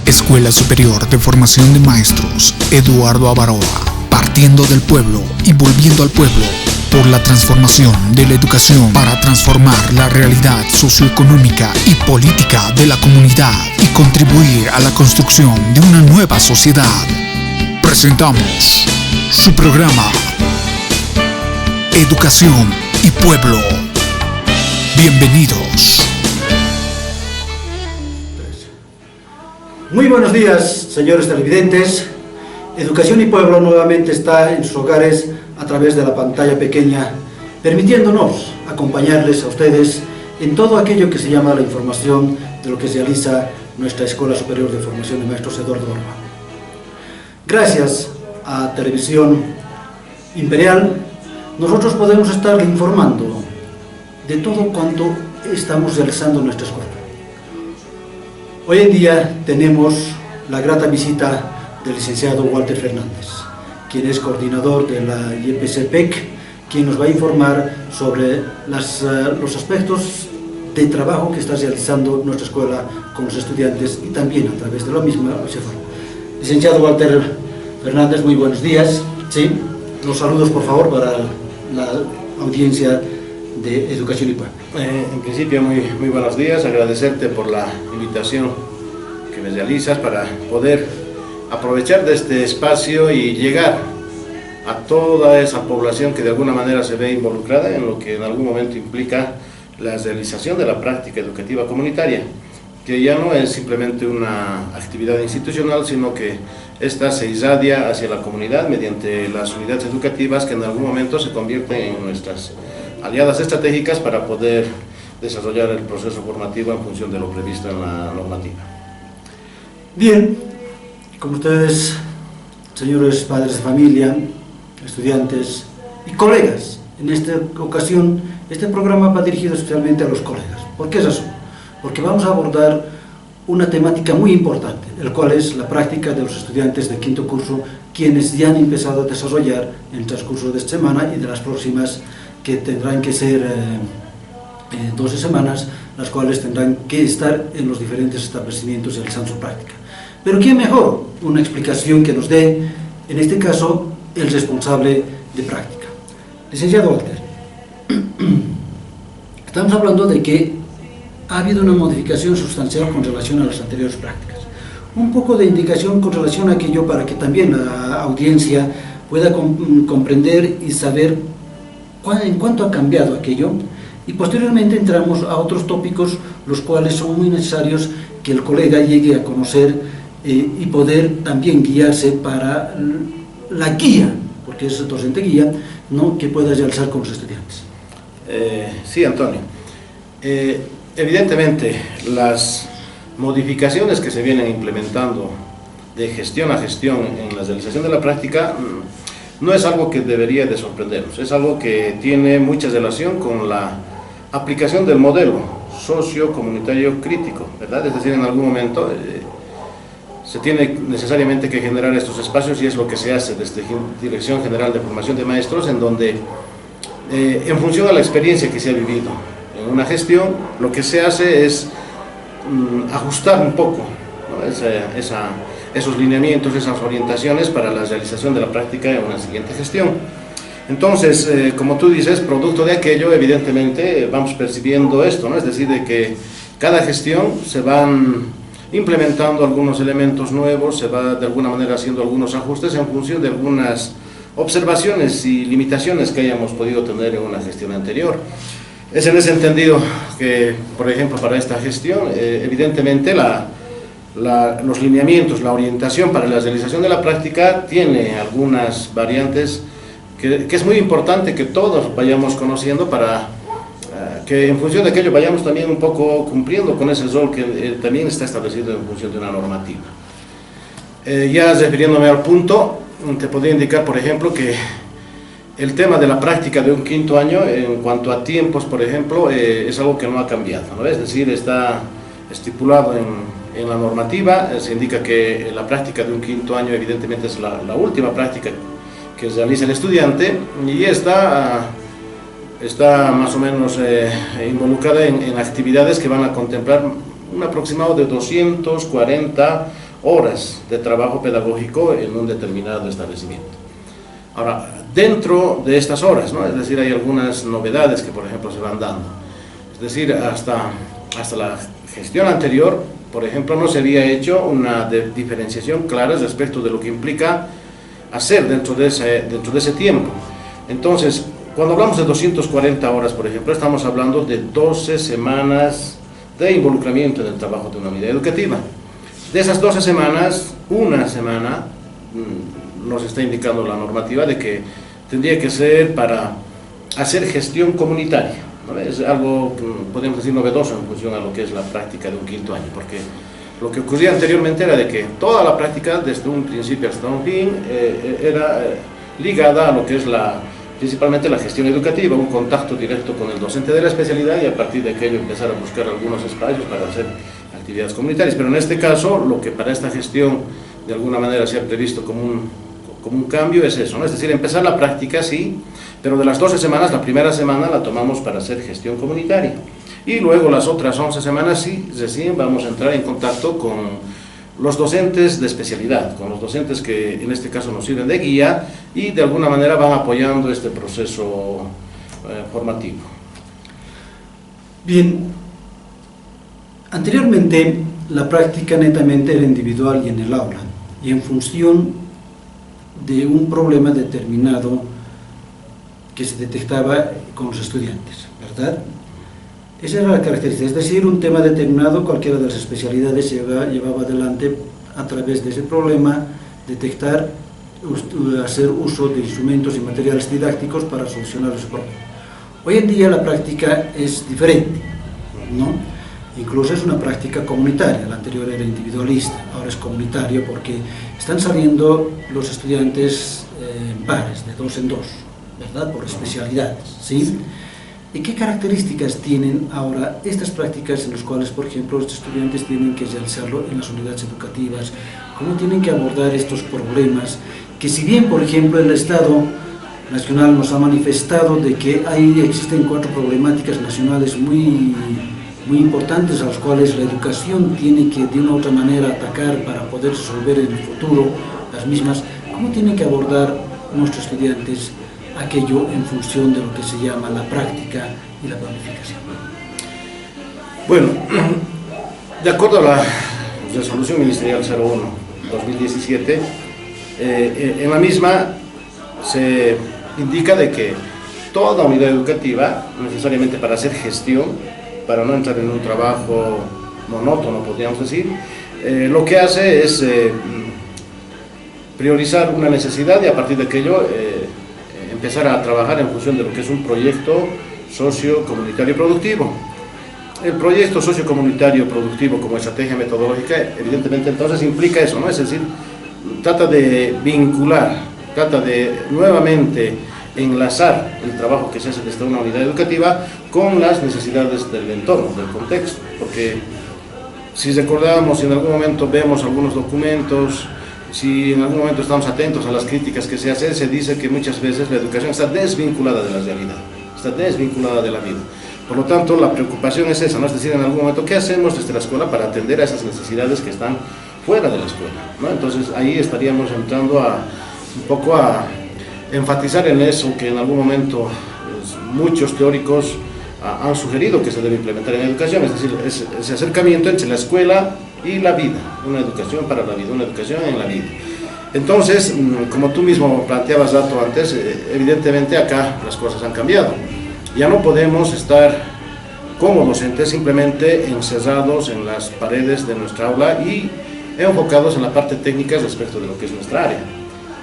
Escuela Superior de Formación de Maestros Eduardo Avaroa, partiendo del pueblo y volviendo al pueblo, por la transformación de la educación para transformar la realidad socioeconómica y política de la comunidad y contribuir a la construcción de una nueva sociedad. Presentamos su programa Educación y Pueblo. Bienvenidos. Muy buenos días, señores televidentes. Educación y Pueblo nuevamente está en sus hogares a través de la pantalla pequeña, permitiéndonos acompañarles a ustedes en todo aquello que se llama la información de lo que se realiza nuestra Escuela Superior de Formación de Maestros Eduardo Avaroa. Gracias a Televisión Imperial, nosotros podemos estar informando de todo cuanto estamos realizando en nuestra escuela. Hoy en día tenemos la grata visita del licenciado Walter Fernández, quien es coordinador de la YPC-PEC, quien nos va a informar sobre los aspectos de trabajo que está realizando nuestra escuela con los estudiantes y también a través de la misma se forma. Licenciado Walter Fernández, muy buenos días. Sí, los saludos por favor para la audiencia de Educación y Pueblo. En principio, muy buenos días, agradecerte por la invitación que me realizas para poder aprovechar de este espacio y llegar a toda esa población que de alguna manera se ve involucrada en lo que en algún momento implica la realización de la práctica educativa comunitaria, que ya no es simplemente una actividad institucional, sino que esta se irradia hacia la comunidad mediante las unidades educativas que en algún momento se convierten en nuestras aliadas estratégicas para poder desarrollar el proceso formativo en función de lo previsto en la normativa. Bien, como ustedes, señores padres de familia, estudiantes y colegas, en esta ocasión este programa va dirigido especialmente a los colegas. ¿Por qué es eso? Porque vamos a abordar una temática muy importante, el cual es la práctica de los estudiantes de quinto curso, quienes ya han empezado a desarrollar en el transcurso de esta semana y de las próximas, que tendrán que ser 12 semanas, las cuales tendrán que estar en los diferentes establecimientos realizando su práctica. Pero ¿quién mejor? Una explicación que nos dé, en este caso, el responsable de práctica. Licenciado Walter, estamos hablando de que ha habido una modificación sustancial con relación a las anteriores prácticas. Un poco de indicación con relación a aquello para que también la audiencia pueda comprender y saber en cuánto ha cambiado aquello, y posteriormente entramos a otros tópicos los cuales son muy necesarios que el colega llegue a conocer y poder también guiarse para la guía, porque es docente guía, ¿no?, que pueda realizar con los estudiantes. Sí, Antonio. Evidentemente, las modificaciones que se vienen implementando de gestión a gestión en la realización de la práctica no es algo que debería de sorprendernos, es algo que tiene mucha relación con la aplicación del modelo socio-comunitario crítico, ¿verdad? Es decir, en algún momento se tiene necesariamente que generar estos espacios y es lo que se hace desde Dirección General de Formación de Maestros, en donde en función a la experiencia que se ha vivido en una gestión, lo que se hace es ajustar un poco, ¿no?, esos lineamientos, esas orientaciones para la realización de la práctica en una siguiente gestión. Entonces, como tú dices, producto de aquello, evidentemente vamos percibiendo esto, ¿no? Es decir, de que cada gestión se van implementando algunos elementos nuevos, se va de alguna manera haciendo algunos ajustes en función de algunas observaciones y limitaciones que hayamos podido tener en una gestión anterior. Es en ese entendido que, por ejemplo, para esta gestión, evidentemente los lineamientos, la orientación para la realización de la práctica tiene algunas variantes que es muy importante que todos vayamos conociendo para que en función de aquello vayamos también un poco cumpliendo con ese rol que también está establecido en función de una normativa. Ya refiriéndome al punto, te podría indicar, por ejemplo, que el tema de la práctica de un quinto año en cuanto a tiempos, por ejemplo, es algo que no ha cambiado, ¿no? Es decir, está estipulado en la normativa, se indica que la práctica de un quinto año evidentemente es la última práctica que realiza el estudiante y está más o menos involucrada en actividades que van a contemplar un aproximado de 240 horas de trabajo pedagógico en un determinado establecimiento. Ahora, dentro de estas horas, ¿no? Es decir, hay algunas novedades que, por ejemplo, se van dando. Es decir, hasta la gestión anterior, por ejemplo, no se había hecho una diferenciación clara respecto de lo que implica hacer dentro de ese tiempo. Entonces, cuando hablamos de 240 horas, por ejemplo, estamos hablando de 12 semanas de involucramiento en el trabajo de una unidad educativa. De esas 12 semanas, una semana nos está indicando la normativa de que tendría que ser para hacer gestión comunitaria, ¿no? Es algo, podemos decir, novedoso en función a lo que es la práctica de un quinto año, porque lo que ocurría anteriormente era de que toda la práctica, desde un principio hasta un fin, era ligada a lo que es principalmente la gestión educativa, un contacto directo con el docente de la especialidad y a partir de aquello empezar a buscar algunos espacios para hacer actividades comunitarias. Pero en este caso, lo que para esta gestión de alguna manera se ha previsto como un cambio es eso, ¿no? Es decir, empezar la práctica sí, pero de las 12 semanas, la primera semana la tomamos para hacer gestión comunitaria y luego las otras 11 semanas sí, recién vamos a entrar en contacto con los docentes de especialidad, con los docentes que en este caso nos sirven de guía y de alguna manera van apoyando este proceso formativo. Bien, anteriormente la práctica netamente era individual y en el aula, y en función de un problema determinado que se detectaba con los estudiantes, ¿verdad? Esa era la característica, es decir, un tema determinado, cualquiera de las especialidades llevaba adelante a través de ese problema, detectar, hacer uso de instrumentos y materiales didácticos para solucionar ese problema. Hoy en día la práctica es diferente, ¿no? Incluso es una práctica comunitaria, la anterior era individualista, ahora es comunitario porque están saliendo los estudiantes en pares, de 2 en 2, ¿verdad? Por especialidades, ¿sí? ¿Y qué características tienen ahora estas prácticas en las cuales, por ejemplo, los estudiantes tienen que realizarlo en las unidades educativas? ¿Cómo tienen que abordar estos problemas? Que si bien, por ejemplo, el Estado Nacional nos ha manifestado de que existen 4 problemáticas nacionales muy importantes a las cuales la educación tiene que de una u otra manera atacar para poder resolver en el futuro las mismas, ¿cómo tienen que abordar nuestros estudiantes aquello en función de lo que se llama la práctica y la planificación? Bueno, de acuerdo a la resolución ministerial 01-2017, en la misma se indica de que toda unidad educativa, necesariamente para hacer gestión, para no entrar en un trabajo monótono, podríamos decir, lo que hace es priorizar una necesidad y a partir de aquello empezar a trabajar en función de lo que es un proyecto socio-comunitario productivo. El proyecto socio-comunitario productivo como estrategia metodológica, evidentemente entonces implica eso, ¿no? Es decir, trata de vincular, trata de nuevamente enlazar el trabajo que se hace desde una unidad educativa con las necesidades del entorno, del contexto, porque si recordamos, si en algún momento vemos algunos documentos, si en algún momento estamos atentos a las críticas que se hacen, se dice que muchas veces la educación está desvinculada de la realidad, está desvinculada de la vida. Por lo tanto, la preocupación es esa, ¿no? Es decir, en algún momento, ¿qué hacemos desde la escuela para atender a esas necesidades que están fuera de la escuela, ¿no? Entonces, ahí estaríamos entrando un poco a enfatizar en eso que en algún momento muchos teóricos han sugerido que se debe implementar en la educación, es decir, ese acercamiento entre la escuela y la vida, una educación para la vida, una educación en la vida. Entonces, como tú mismo planteabas rato antes, evidentemente acá las cosas han cambiado. Ya no podemos estar como docentes simplemente encerrados en las paredes de nuestra aula y enfocados en la parte técnica respecto de lo que es nuestra área.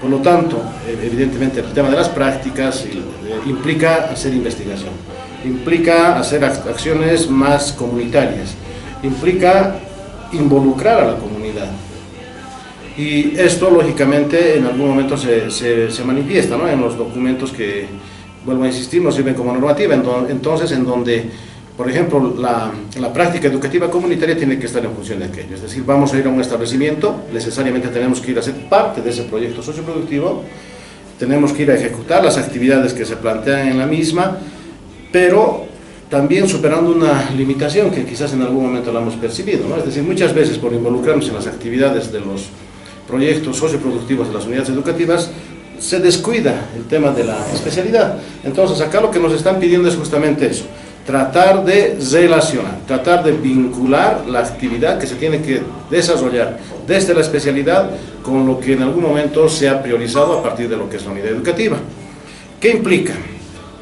Por lo tanto, evidentemente el tema de las prácticas implica hacer investigación, implica hacer acciones más comunitarias, implica involucrar a la comunidad. Y esto, lógicamente, en algún momento se manifiesta, ¿no? En los documentos que, vuelvo a insistir, nos sirven como normativa, entonces en donde, por ejemplo, la práctica educativa comunitaria tiene que estar en función de aquello. Es decir, vamos a ir a un establecimiento, necesariamente tenemos que ir a ser parte de ese proyecto socioproductivo, tenemos que ir a ejecutar las actividades que se plantean en la misma, pero también superando una limitación que quizás en algún momento la hemos percibido, ¿no? Es decir, muchas veces por involucrarnos en las actividades de los proyectos socioproductivos de las unidades educativas, se descuida el tema de la especialidad. Entonces acá lo que nos están pidiendo es justamente eso, tratar de relacionar, tratar de vincular la actividad que se tiene que desarrollar desde la especialidad con lo que en algún momento se ha priorizado a partir de lo que es la unidad educativa. ¿Qué implica?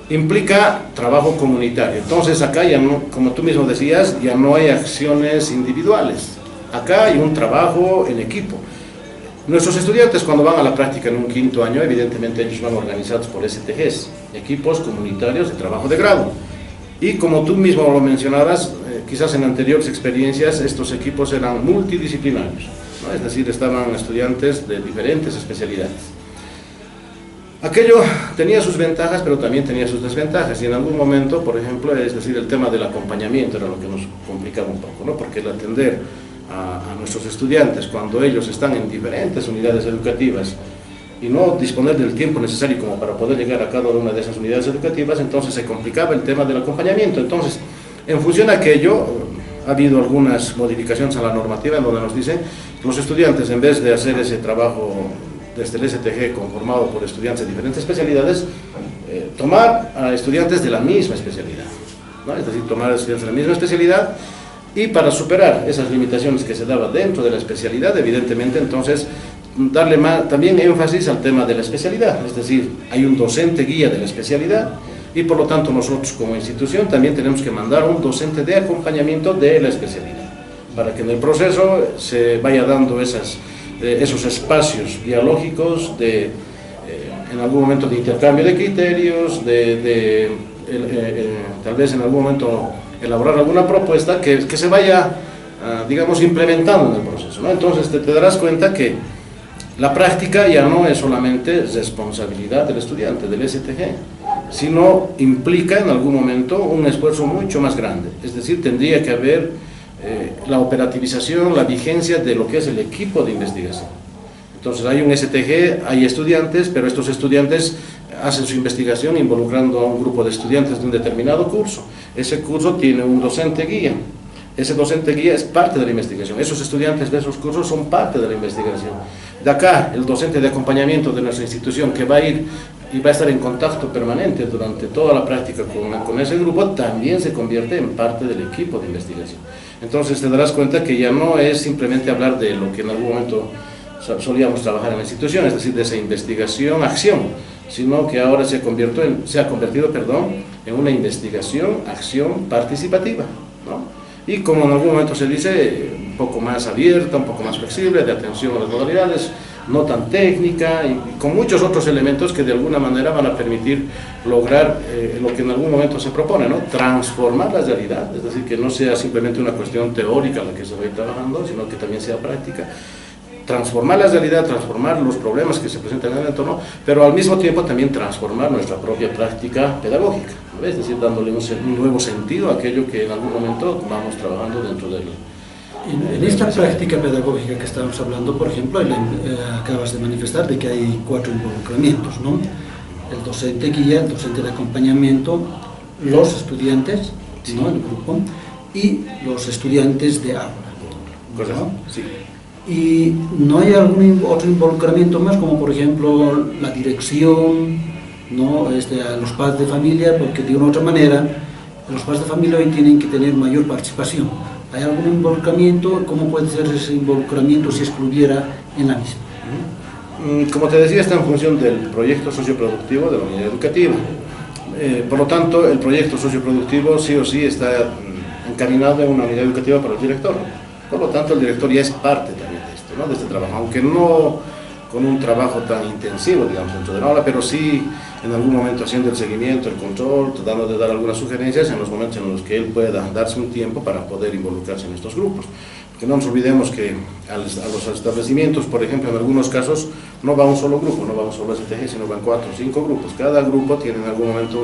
Implica trabajo comunitario. Entonces acá ya no, como tú mismo decías, ya no hay acciones individuales. Acá hay un trabajo en equipo. Nuestros estudiantes cuando van a la práctica en un quinto año, evidentemente ellos van organizados por STGs, equipos comunitarios de trabajo de grado. Y como tú mismo lo mencionabas, quizás en anteriores experiencias estos equipos eran multidisciplinarios, ¿no? Es decir, estaban estudiantes de diferentes especialidades. Aquello tenía sus ventajas, pero también tenía sus desventajas, y en algún momento, por ejemplo, es decir, el tema del acompañamiento era lo que nos complicaba un poco, ¿no? Porque el atender a nuestros estudiantes cuando ellos están en diferentes unidades educativas y no disponer del tiempo necesario como para poder llegar a cada una de esas unidades educativas, entonces se complicaba el tema del acompañamiento. Entonces, en función de aquello, ha habido algunas modificaciones a la normativa en donde nos dicen que los estudiantes, en vez de hacer ese trabajo desde el STG conformado por estudiantes de diferentes especialidades, tomar a estudiantes de la misma especialidad, ¿no? Es decir, tomar a estudiantes de la misma especialidad, y para superar esas limitaciones que se daban dentro de la especialidad, evidentemente, entonces, darle también énfasis al tema de la especialidad, es decir, hay un docente guía de la especialidad, y por lo tanto nosotros como institución también tenemos que mandar un docente de acompañamiento de la especialidad, para que en el proceso se vaya dando esos espacios dialógicos en algún momento de intercambio de criterios, tal vez en algún momento elaborar alguna propuesta que se vaya, digamos, implementando en el proceso, ¿no? Entonces te darás cuenta que la práctica ya no es solamente responsabilidad del estudiante, del STG, sino implica en algún momento un esfuerzo mucho más grande, es decir, tendría que haber la operativización, la vigencia de lo que es el equipo de investigación. Entonces hay un STG, hay estudiantes, pero estos estudiantes hacen su investigación involucrando a un grupo de estudiantes de un determinado curso. Ese curso tiene un docente guía. Ese docente guía es parte de la investigación. Esos estudiantes de esos cursos son parte de la investigación. De acá, el docente de acompañamiento de nuestra institución que va a ir y va a estar en contacto permanente durante toda la práctica con ese grupo, también se convierte en parte del equipo de investigación. Entonces te darás cuenta que ya no es simplemente hablar de lo que en algún momento solíamos trabajar en la institución, es decir, de esa investigación, acción, sino que ahora se ha convertido en una investigación, acción participativa, ¿no? Y como en algún momento se dice, un poco más abierta, un poco más flexible, de atención a las modalidades, no tan técnica, y con muchos otros elementos que de alguna manera van a permitir lograr lo que en algún momento se propone, ¿no? Transformar la realidad, es decir, que no sea simplemente una cuestión teórica la que se va a ir trabajando, sino que también sea práctica. Transformar la realidad, transformar los problemas que se presentan en el entorno, pero al mismo tiempo también transformar nuestra propia práctica pedagógica, ¿no? Es decir, dándole un nuevo sentido a aquello que en algún momento vamos trabajando dentro del... En esta práctica pedagógica que estamos hablando, por ejemplo, acabas de manifestar de que hay 4 involucramientos, ¿no? El docente guía, el docente de acompañamiento, los estudiantes, ¿no? El grupo, y los estudiantes de aula, ¿no? Sí. ¿Y no hay algún otro involucramiento más, como por ejemplo la dirección, ¿no? A los padres de familia? Porque de una u otra manera los padres de familia hoy tienen que tener mayor participación. ¿Hay algún involucramiento? ¿Cómo puede ser ese involucramiento si excluyera en la misma? Como te decía, está en función del proyecto socioproductivo de la unidad educativa. Por lo tanto, el proyecto socioproductivo sí o sí está encaminado en una unidad educativa para el director. Por lo tanto, el director ya es parte también de esto, ¿no? De este trabajo, aunque no con un trabajo tan intensivo, digamos, dentro de la aula, pero sí en algún momento haciendo el seguimiento, el control, tratando de dar algunas sugerencias en los momentos en los que él pueda darse un tiempo para poder involucrarse en estos grupos. Porque no nos olvidemos que a los establecimientos, por ejemplo, en algunos casos, no va un solo grupo, no va un solo STG, sino van 4 o 5 grupos. Cada grupo tiene en algún momento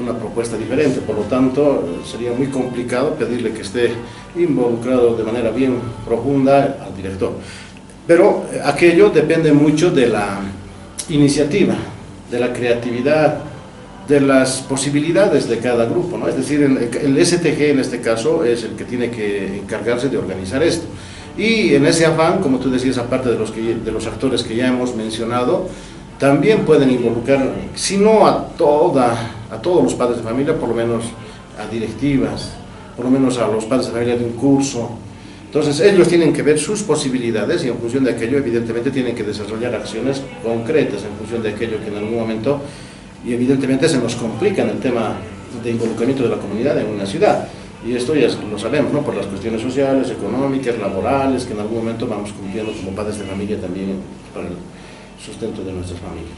una propuesta diferente, por lo tanto sería muy complicado pedirle que esté involucrado de manera bien profunda al director. Pero aquello depende mucho de la iniciativa, de la creatividad de las posibilidades de cada grupo, ¿no? Es decir, el STG en este caso es el que tiene que encargarse de organizar esto. Y en ese afán, como tú decías, aparte de los actores que ya hemos mencionado, también pueden involucrar, si no a todos los padres de familia, por lo menos a directivas, por lo menos a los padres de familia de un curso. Entonces ellos tienen que ver sus posibilidades y en función de aquello evidentemente tienen que desarrollar acciones concretas en función de aquello que en algún momento, y evidentemente se nos complica en el tema de involucramiento de la comunidad en una ciudad. Y esto ya lo sabemos, ¿no? Por las cuestiones sociales, económicas, laborales, que en algún momento vamos cumpliendo como padres de familia también para el sustento de nuestras familias.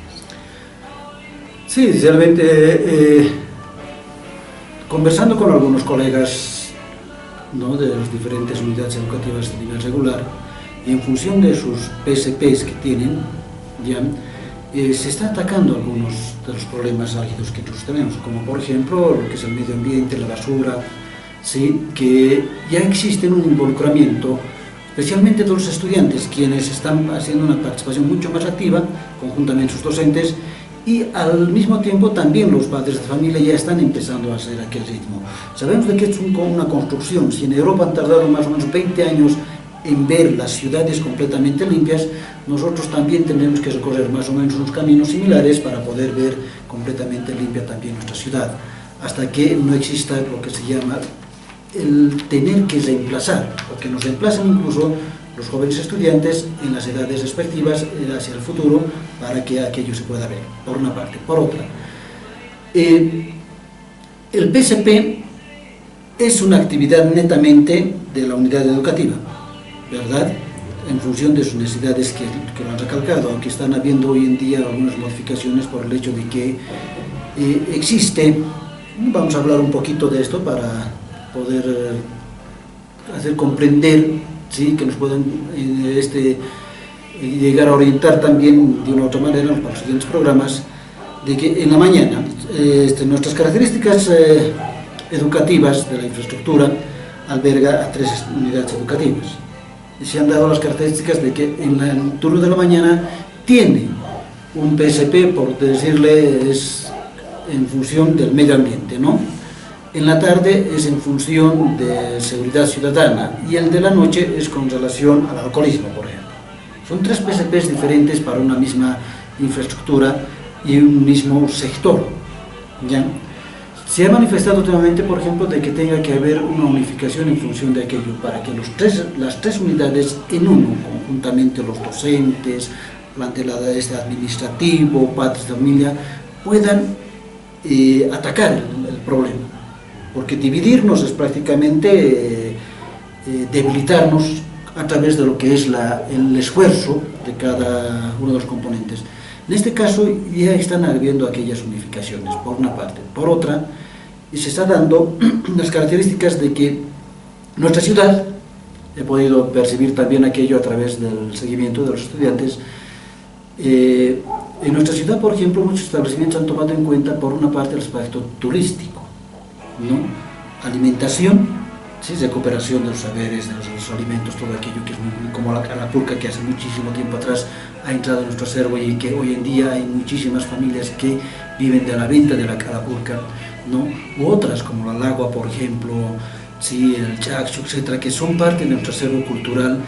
Sí, realmente, conversando con algunos colegas, ¿no?, de las diferentes unidades educativas de nivel regular, y en función de sus PSPs que tienen, ya, se está atacando algunos de los problemas álgidos que nosotros tenemos, como por ejemplo lo que es el medio ambiente, la basura, ¿sí?, que ya existe un involucramiento, especialmente de los estudiantes, quienes están haciendo una participación mucho más activa, conjuntamente sus docentes, y al mismo tiempo también los padres de familia ya están empezando a hacer aquel ritmo. Sabemos de que es una construcción. Si en Europa han tardado más o menos 20 años en ver las ciudades completamente limpias, nosotros también tenemos que recorrer más o menos unos caminos similares para poder ver completamente limpia también nuestra ciudad, hasta que no exista lo que se llama el tener que reemplazar, o que nos reemplacen incluso los jóvenes estudiantes en las edades respectivas hacia el futuro, para que aquello se pueda ver, por una parte. Por otra, el PSP es una actividad netamente de la unidad educativa, ¿verdad?, en función de sus necesidades que lo han recalcado, aunque están habiendo hoy en día algunas modificaciones por el hecho de que existe, vamos a hablar un poquito de esto para poder hacer comprender, ¿sí?, que nos puedan llegar a orientar también de una u otra manera para los siguientes programas, de que en la mañana nuestras características educativas de la infraestructura alberga a 3 unidades educativas. Se han dado las características de que en el turno de la mañana tiene un PSP, por decirle, es en función del medio ambiente, ¿no? En la tarde es en función de seguridad ciudadana y el de la noche es con relación al alcoholismo, por ejemplo. Son 3 PSPs diferentes para una misma infraestructura y un mismo sector, ¿ya? Se ha manifestado últimamente, por ejemplo, de que tenga que haber una unificación en función de aquello, para que las tres unidades en uno, conjuntamente los docentes, plantel administrativo, padres de familia, puedan atacar el problema. Porque dividirnos es prácticamente debilitarnos a través de lo que es el esfuerzo de cada uno de los componentes. En este caso ya están habiendo aquellas unificaciones, por una parte. Por otra, se está dando las características de que nuestra ciudad, he podido percibir también aquello a través del seguimiento de los estudiantes, en nuestra ciudad, por ejemplo, muchos establecimientos han tomado en cuenta, por una parte, el aspecto turístico, ¿no?, alimentación, ¿sí?, recuperación de los saberes, de los alimentos, todo aquello que es muy como la calapulca, que hace muchísimo tiempo atrás ha entrado en nuestro acervo y que hoy en día hay muchísimas familias que viven de la venta de la calapulca, ¿no?, u otras como la lagua, por ejemplo, ¿sí?, el chaxo, etcétera, que son parte de nuestro acervo cultural,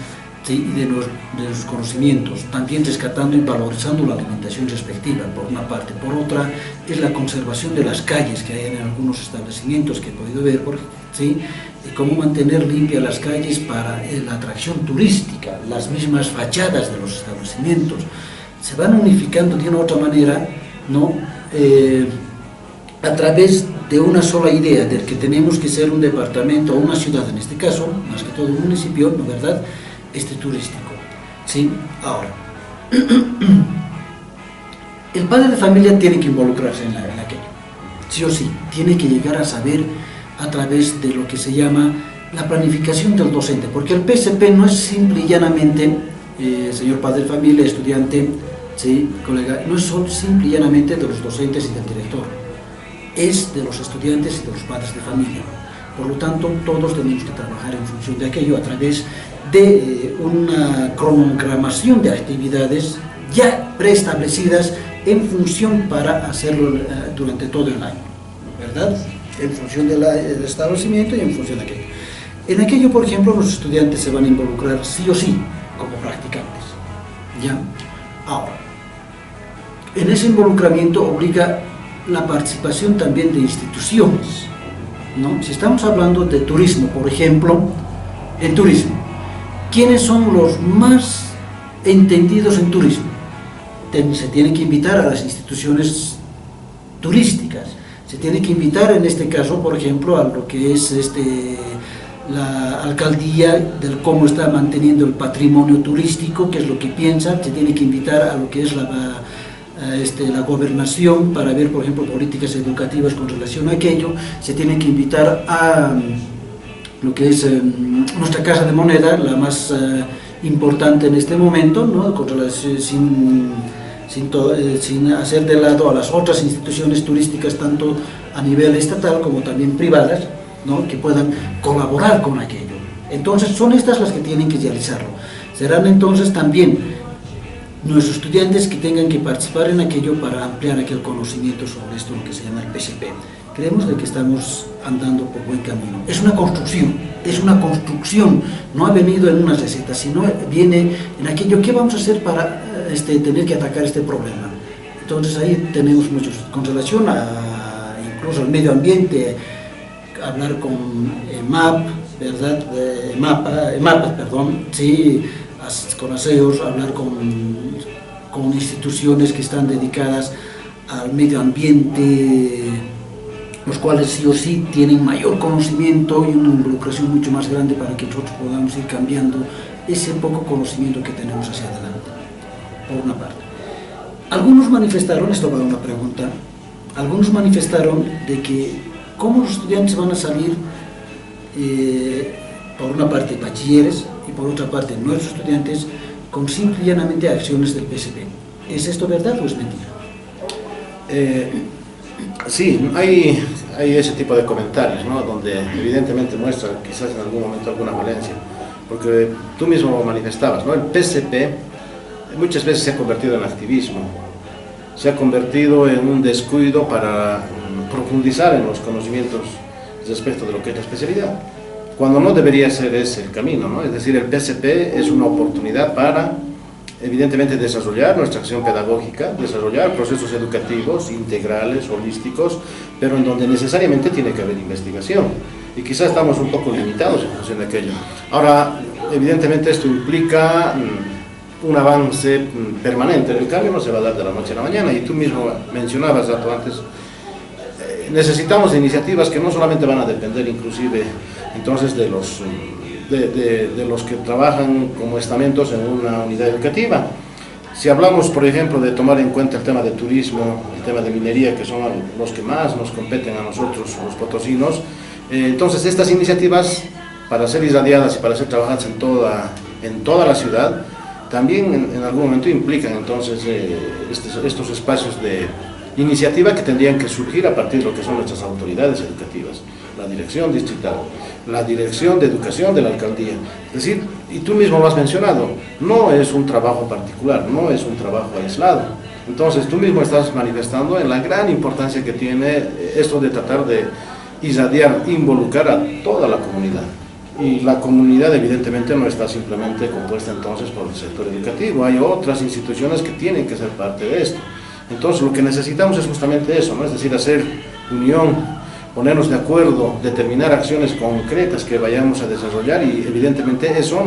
¿sí?, y de los conocimientos, también rescatando y valorizando la alimentación respectiva, por una parte. Por otra, es la conservación de las calles que hay en algunos establecimientos que he podido ver, ¿sí?, y cómo mantener limpias las calles para la atracción turística, las mismas fachadas de los establecimientos. Se van unificando de una u otra manera, ¿no?, a través de una sola idea, de que tenemos que ser un departamento o una ciudad, en este caso, más que todo un municipio, ¿no, verdad?, turístico, ¿sí? Ahora, el padre de familia tiene que involucrarse en aquello, sí o sí, tiene que llegar a saber a través de lo que se llama la planificación del docente, porque el PSP no es simple y llanamente, señor padre de familia, estudiante, ¿sí?, colega, no es solo simple y llanamente de los docentes y del director, es de los estudiantes y de los padres de familia. Por lo tanto, todos tenemos que trabajar en función de aquello a través de una cronogramación de actividades ya preestablecidas en función para hacerlo durante todo el año, ¿verdad? En función del establecimiento y en función de aquello. En aquello, por ejemplo, los estudiantes se van a involucrar sí o sí como practicantes, ¿ya? Ahora, en ese involucramiento obliga la participación también de instituciones, ¿no? Si estamos hablando de turismo, por ejemplo, en turismo, ¿quiénes son los más entendidos en turismo? Se tiene que invitar a las instituciones turísticas, se tiene que invitar en este caso, por ejemplo, a lo que es la alcaldía, del cómo está manteniendo el patrimonio turístico, qué es lo que piensa, se tiene que invitar a lo que es la gobernación para ver, por ejemplo, políticas educativas con relación a aquello, se tiene que invitar a lo que es nuestra Casa de Moneda, la más importante en este momento, ¿no? Sin hacer de lado a las otras instituciones turísticas, tanto a nivel estatal como también privadas, ¿no? Que puedan colaborar con aquello. Entonces son estas las que tienen que realizarlo. Serán entonces también nuestros estudiantes que tengan que participar en aquello para ampliar aquel conocimiento sobre esto, lo que se llama el PSP. Creemos de que estamos andando por buen camino. Es una construcción, no ha venido en una receta, sino viene en aquello que vamos a hacer para tener que atacar este problema. Entonces ahí tenemos muchos, con relación incluso al medio ambiente, hablar con EMAP, ¿verdad? EMAP, perdón, sí, con aseos, hablar con instituciones que están dedicadas al medio ambiente, los cuales sí o sí tienen mayor conocimiento y una involucración mucho más grande para que nosotros podamos ir cambiando ese poco conocimiento que tenemos hacia adelante, por una parte. Algunos manifestaron, esto va a una pregunta, algunos manifestaron de que cómo los estudiantes van a salir, por una parte bachilleres y por otra parte nuestros estudiantes, con simple y llanamente acciones del PSP. ¿Es esto verdad o es mentira? Sí, hay ese tipo de comentarios, ¿no? Donde evidentemente muestra quizás en algún momento alguna violencia, porque tú mismo manifestabas, ¿no? El PSP muchas veces se ha convertido en activismo, se ha convertido en un descuido para profundizar en los conocimientos respecto de lo que es la especialidad, cuando no debería ser ese el camino, ¿no? Es decir, el PSP es una oportunidad para evidentemente desarrollar nuestra acción pedagógica, desarrollar procesos educativos integrales, holísticos, pero en donde necesariamente tiene que haber investigación, y quizás estamos un poco limitados en función de aquello. Ahora, evidentemente esto implica un avance permanente, el cambio no se va a dar de la noche a la mañana, y tú mismo mencionabas rato antes, necesitamos iniciativas que no solamente van a depender inclusive entonces de los que trabajan como estamentos en una unidad educativa. Si hablamos, por ejemplo, de tomar en cuenta el tema de turismo, el tema de minería, que son los que más nos competen a nosotros, los potosinos, entonces estas iniciativas, para ser irradiadas y para ser trabajadas en toda la ciudad, también en algún momento implican entonces estos espacios de iniciativa que tendrían que surgir a partir de lo que son nuestras autoridades educativas, la dirección distrital, la dirección de educación de la alcaldía. Es decir, y tú mismo lo has mencionado, no es un trabajo particular, no es un trabajo aislado. Entonces tú mismo estás manifestando en la gran importancia que tiene esto de tratar de irradiar, involucrar a toda la comunidad. Y la comunidad evidentemente no está simplemente compuesta entonces por el sector educativo, hay otras instituciones que tienen que ser parte de esto. Entonces lo que necesitamos es justamente eso, ¿no? Es decir, hacer unión, ponernos de acuerdo, determinar acciones concretas que vayamos a desarrollar, y evidentemente eso,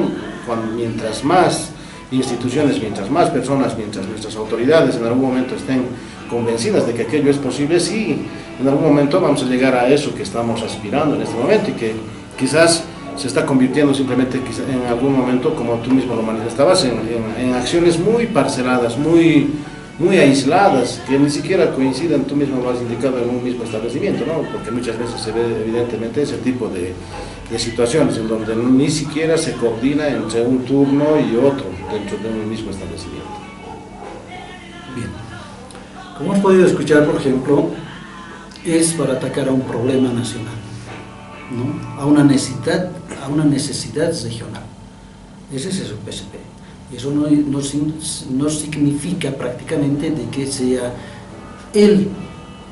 mientras más instituciones, mientras más personas, mientras nuestras autoridades en algún momento estén convencidas de que aquello es posible, sí, en algún momento vamos a llegar a eso que estamos aspirando en este momento, y que quizás se está convirtiendo simplemente en algún momento, como tú mismo lo manifestabas, en acciones muy parceladas, muy aisladas, que ni siquiera coinciden, tú mismo lo has indicado, en un mismo establecimiento, ¿no? Porque muchas veces se ve evidentemente ese tipo de situaciones en donde ni siquiera se coordina entre un turno y otro dentro de un mismo establecimiento. Bien, como hemos podido escuchar, por ejemplo, es para atacar a un problema nacional, ¿no? a una necesidad regional. Ese es el PSP. Y eso no significa prácticamente de que sea el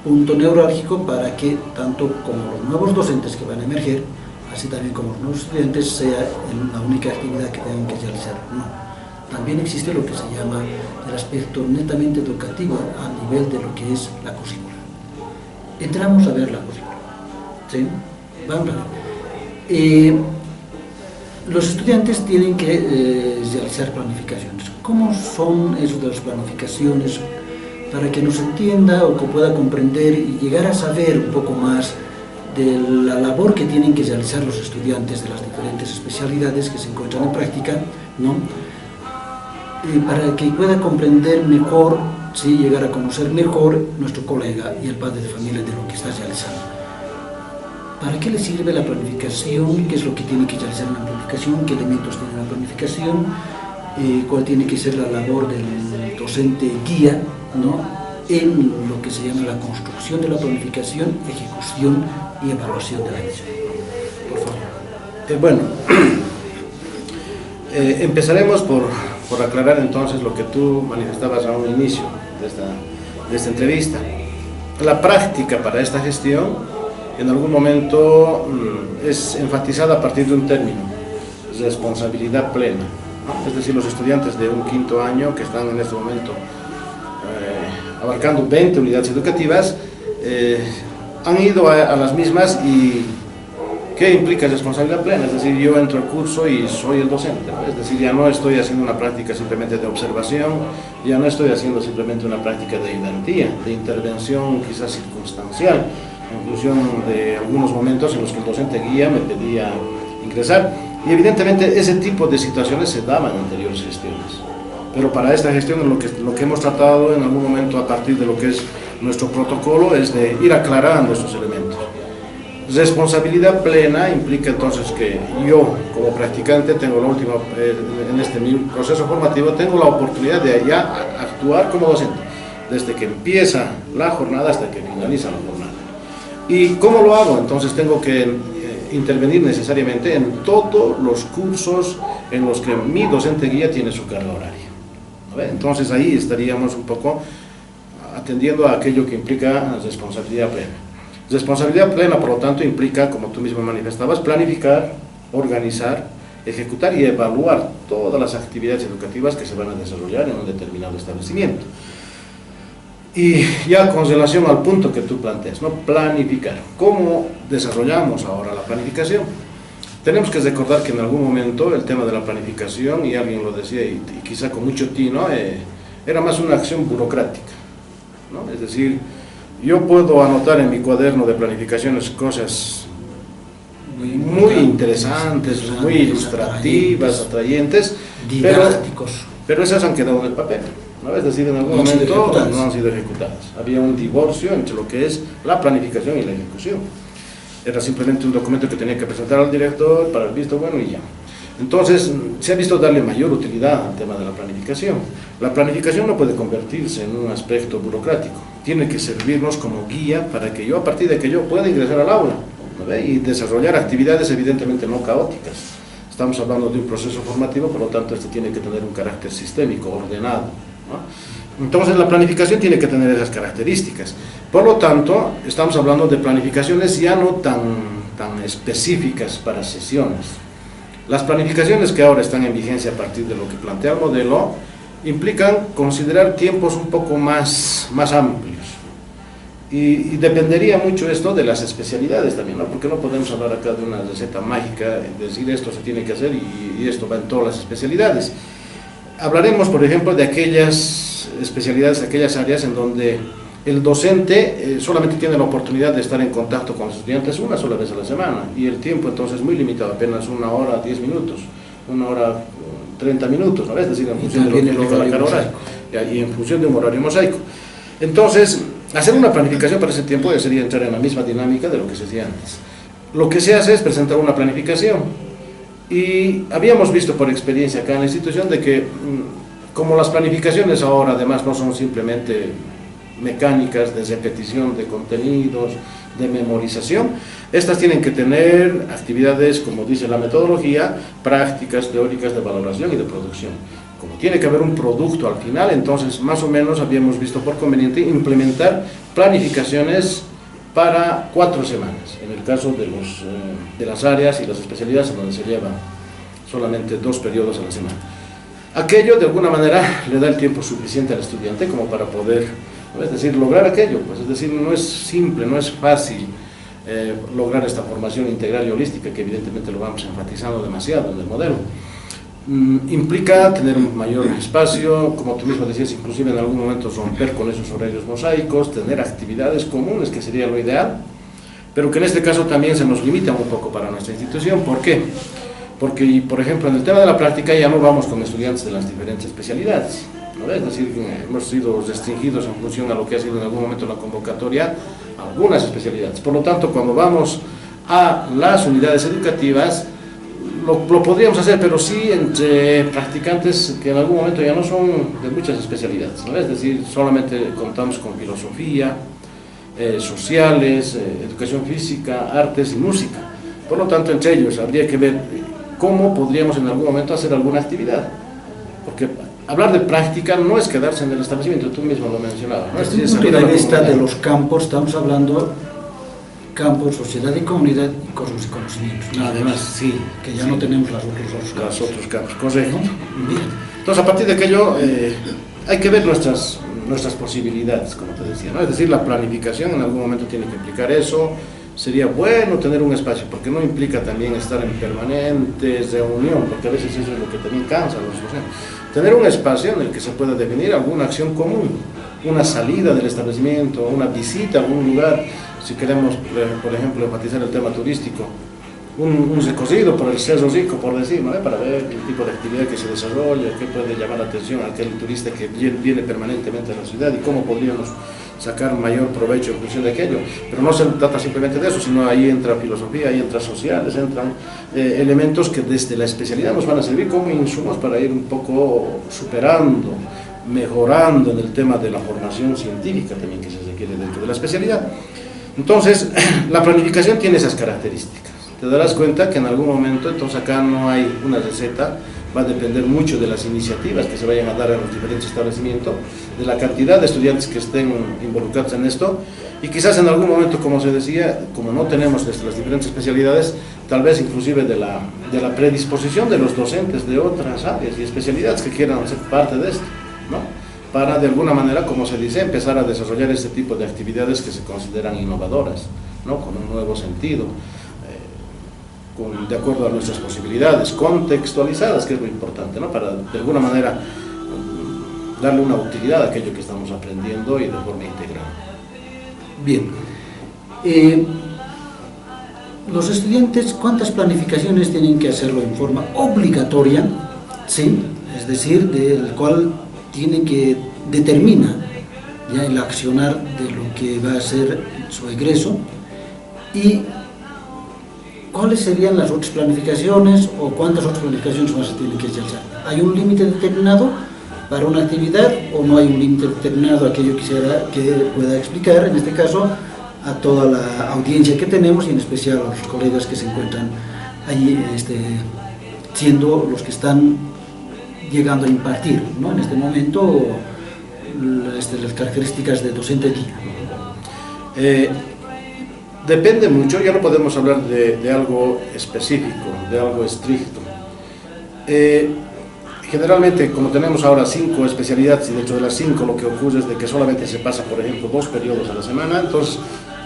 punto neurálgico para que tanto como los nuevos docentes que van a emerger, así también como los nuevos estudiantes, sea la única actividad que tengan que realizar. No. También existe lo que se llama el aspecto netamente educativo a nivel de lo que es la currícula. Entramos a ver la currícula. ¿Sí? Vamos a ver. Los estudiantes tienen que realizar planificaciones. ¿Cómo son esas de las planificaciones? Para que nos entienda o que pueda comprender y llegar a saber un poco más de la labor que tienen que realizar los estudiantes de las diferentes especialidades que se encuentran en práctica, ¿no? Para que pueda comprender mejor, ¿sí? Llegar a conocer mejor nuestro colega y el padre de familia de lo que está realizando. ¿Para qué le sirve la planificación? ¿Qué es lo que tiene que realizar en la planificación? ¿Qué elementos tiene la planificación? ¿Cuál tiene que ser la labor del docente guía, ¿no? En lo que se llama la construcción de la planificación, ejecución y evaluación de la misma? Por favor. Bueno, empezaremos por aclarar entonces lo que tú manifestabas a un inicio de esta entrevista. La práctica para esta gestión en algún momento es enfatizada a partir de un término, responsabilidad plena, ¿no? Es decir, los estudiantes de un quinto año que están en este momento abarcando 20 unidades educativas, han ido a las mismas. ¿Y qué implica responsabilidad plena? Es decir, yo entro al curso y soy el docente, ¿no? Es decir, ya no estoy haciendo una práctica simplemente de observación, ya no estoy haciendo simplemente una práctica de ayudantía, de intervención quizás circunstancial, en función de algunos momentos en los que el docente guía me pedía ingresar. Y evidentemente ese tipo de situaciones se daban en anteriores gestiones. Pero para esta gestión lo que hemos tratado en algún momento a partir de lo que es nuestro protocolo es de ir aclarando estos elementos. Responsabilidad plena implica entonces que yo como practicante tengo la última, en este mi proceso formativo, tengo la oportunidad de ya actuar como docente, desde que empieza la jornada hasta que finaliza la jornada. ¿Y cómo lo hago? Entonces tengo que intervenir necesariamente en todos los cursos en los que mi docente guía tiene su carga horaria. Entonces ahí estaríamos un poco atendiendo a aquello que implica responsabilidad plena. Responsabilidad plena, por lo tanto, implica, como tú mismo manifestabas, planificar, organizar, ejecutar y evaluar todas las actividades educativas que se van a desarrollar en un determinado establecimiento. Y ya con relación al punto que tú planteas, ¿no? Planificar. ¿Cómo desarrollamos ahora la planificación? Tenemos que recordar que en algún momento el tema de la planificación, y alguien lo decía y quizá con mucho tino, era más una acción burocrática, ¿no? Es decir, yo puedo anotar en mi cuaderno de planificaciones cosas muy interesantes, muy ilustrativas, atrayentes, pero esas han quedado en el papel, ¿no? Es decir, en algún momento no han sido ejecutadas. Había un divorcio entre lo que es la planificación y la ejecución. Era simplemente un documento que tenía que presentar al director para el visto bueno y ya. Entonces, se ha visto darle mayor utilidad al tema de la planificación. La planificación no puede convertirse en un aspecto burocrático, tiene que servirnos como guía para que yo, a partir de que yo pueda ingresar al aula, ¿no? Y desarrollar actividades evidentemente no caóticas. Estamos hablando de un proceso formativo, por lo tanto este tiene que tener un carácter sistémico, ordenado, ¿no? Entonces la planificación tiene que tener esas características. Por lo tanto, estamos hablando de planificaciones ya no tan específicas para sesiones. Las planificaciones que ahora están en vigencia a partir de lo que plantea el modelo implican considerar tiempos un poco más amplios. Y dependería mucho esto de las especialidades también, ¿no? Porque no podemos hablar acá de una receta mágica, decir esto se tiene que hacer y esto va en todas las especialidades. Hablaremos, por ejemplo, de aquellas especialidades, aquellas áreas en donde el docente solamente tiene la oportunidad de estar en contacto con los estudiantes una sola vez a la semana y el tiempo entonces es muy limitado, apenas 1 hora 10 minutos, 1 hora 30 minutos, ¿no? Es decir, en función de lo que implica la carga horaria y en función de un horario mosaico. Entonces, hacer una planificación para ese tiempo sería entrar en la misma dinámica de lo que se hacía antes. Lo que se hace es presentar una planificación y habíamos visto por experiencia acá en la institución de que como las planificaciones ahora además no son simplemente mecánicas de repetición de contenidos, de memorización, estas tienen que tener actividades, como dice la metodología, prácticas, teóricas de valoración y de producción. como tiene que haber un producto al final, entonces más o menos habíamos visto por conveniente implementar planificaciones para 4 semanas, en el caso de las áreas y las especialidades en donde se llevan solamente 2 periodos a la semana. Aquello de alguna manera le da el tiempo suficiente al estudiante como para poder, ¿no?, es decir, lograr aquello, pues, es decir, no es simple, no es fácil lograr esta formación integral y holística, que evidentemente lo vamos enfatizando demasiado en el modelo. Implica tener un mayor espacio, como tú mismo decías, inclusive en algún momento romper con esos horarios mosaicos, tener actividades comunes, que sería lo ideal, pero que en este caso también se nos limita un poco para nuestra institución. ¿Por qué? Porque, por ejemplo, en el tema de la práctica ya no vamos con estudiantes de las diferentes especialidades, ¿no? Es decir, hemos sido restringidos en función a lo que ha sido en algún momento la convocatoria a algunas especialidades. Por lo tanto, cuando vamos a las unidades educativas, lo podríamos hacer, pero sí entre practicantes que en algún momento ya no son de muchas especialidades, ¿no? Es decir, solamente contamos con filosofía, sociales, educación física, artes y música. Por lo tanto, entre ellos habría que ver cómo podríamos en algún momento hacer alguna actividad, porque hablar de práctica no es quedarse en el establecimiento, tú mismo lo mencionabas, ¿no? Desde el punto de vista de los campos, estamos hablando campo, sociedad y comunidad y cosmos y conocimientos. Además, sí, que ya sí, no tenemos los otros campos, correcto. Bien. Entonces, a partir de aquello, hay que ver nuestras posibilidades, como te decía, ¿no? Es decir, la planificación en algún momento tiene que implicar eso. Sería bueno tener un espacio, porque no implica también estar en permanentes reunión, porque a veces eso es lo que también cansa a los docentes. Tener un espacio en el que se pueda definir alguna acción común, una salida del establecimiento, una visita a algún lugar, si queremos, por ejemplo, enfatizar el tema turístico, un recorrido por el Cerro Rico, por decir, ¿no?, para ver el tipo de actividad que se desarrolla, qué puede llamar la atención a aquel turista que viene permanentemente a la ciudad y cómo podríamos sacar mayor provecho en función de aquello. Pero no se trata simplemente de eso, sino ahí entra filosofía, ahí entra sociales, entran elementos que desde la especialidad nos van a servir como insumos para ir un poco superando, mejorando en el tema de la formación científica también que se requiere dentro de la especialidad. Entonces, la planificación tiene esas características. Te darás cuenta que en algún momento, entonces acá no hay una receta, va a depender mucho de las iniciativas que se vayan a dar en los diferentes establecimientos, de la cantidad de estudiantes que estén involucrados en esto, y quizás en algún momento, como se decía, como no tenemos nuestras diferentes especialidades, tal vez inclusive de la predisposición de los docentes de otras áreas y especialidades que quieran ser parte de esto, ¿no?, para de alguna manera, como se dice, empezar a desarrollar este tipo de actividades que se consideran innovadoras, ¿no?, con un nuevo sentido, de acuerdo a nuestras posibilidades, contextualizadas, que es muy importante, ¿no?, para de alguna manera darle una utilidad a aquello que estamos aprendiendo y de forma integral. Bien. Los estudiantes, ¿cuántas planificaciones tienen que hacerlo en forma obligatoria? Sí, es decir, del cual tiene que determinar ya el accionar de lo que va a ser su egreso, y ¿cuáles serían las otras planificaciones o cuántas otras planificaciones más se tienen que realizar? ¿Hay un límite determinado para una actividad o no hay un límite determinado? Aquello quisiera que pueda explicar, en este caso, a toda la audiencia que tenemos y en especial a los colegas que se encuentran allí, siendo los que están llegando a impartir, ¿no?, en este momento, las características de docente guía. Depende mucho, ya no podemos hablar de algo específico, de algo estricto. Generalmente, como tenemos ahora 5 especialidades y dentro de las 5 lo que ocurre es de que solamente se pasa, por ejemplo, 2 periodos a la semana, entonces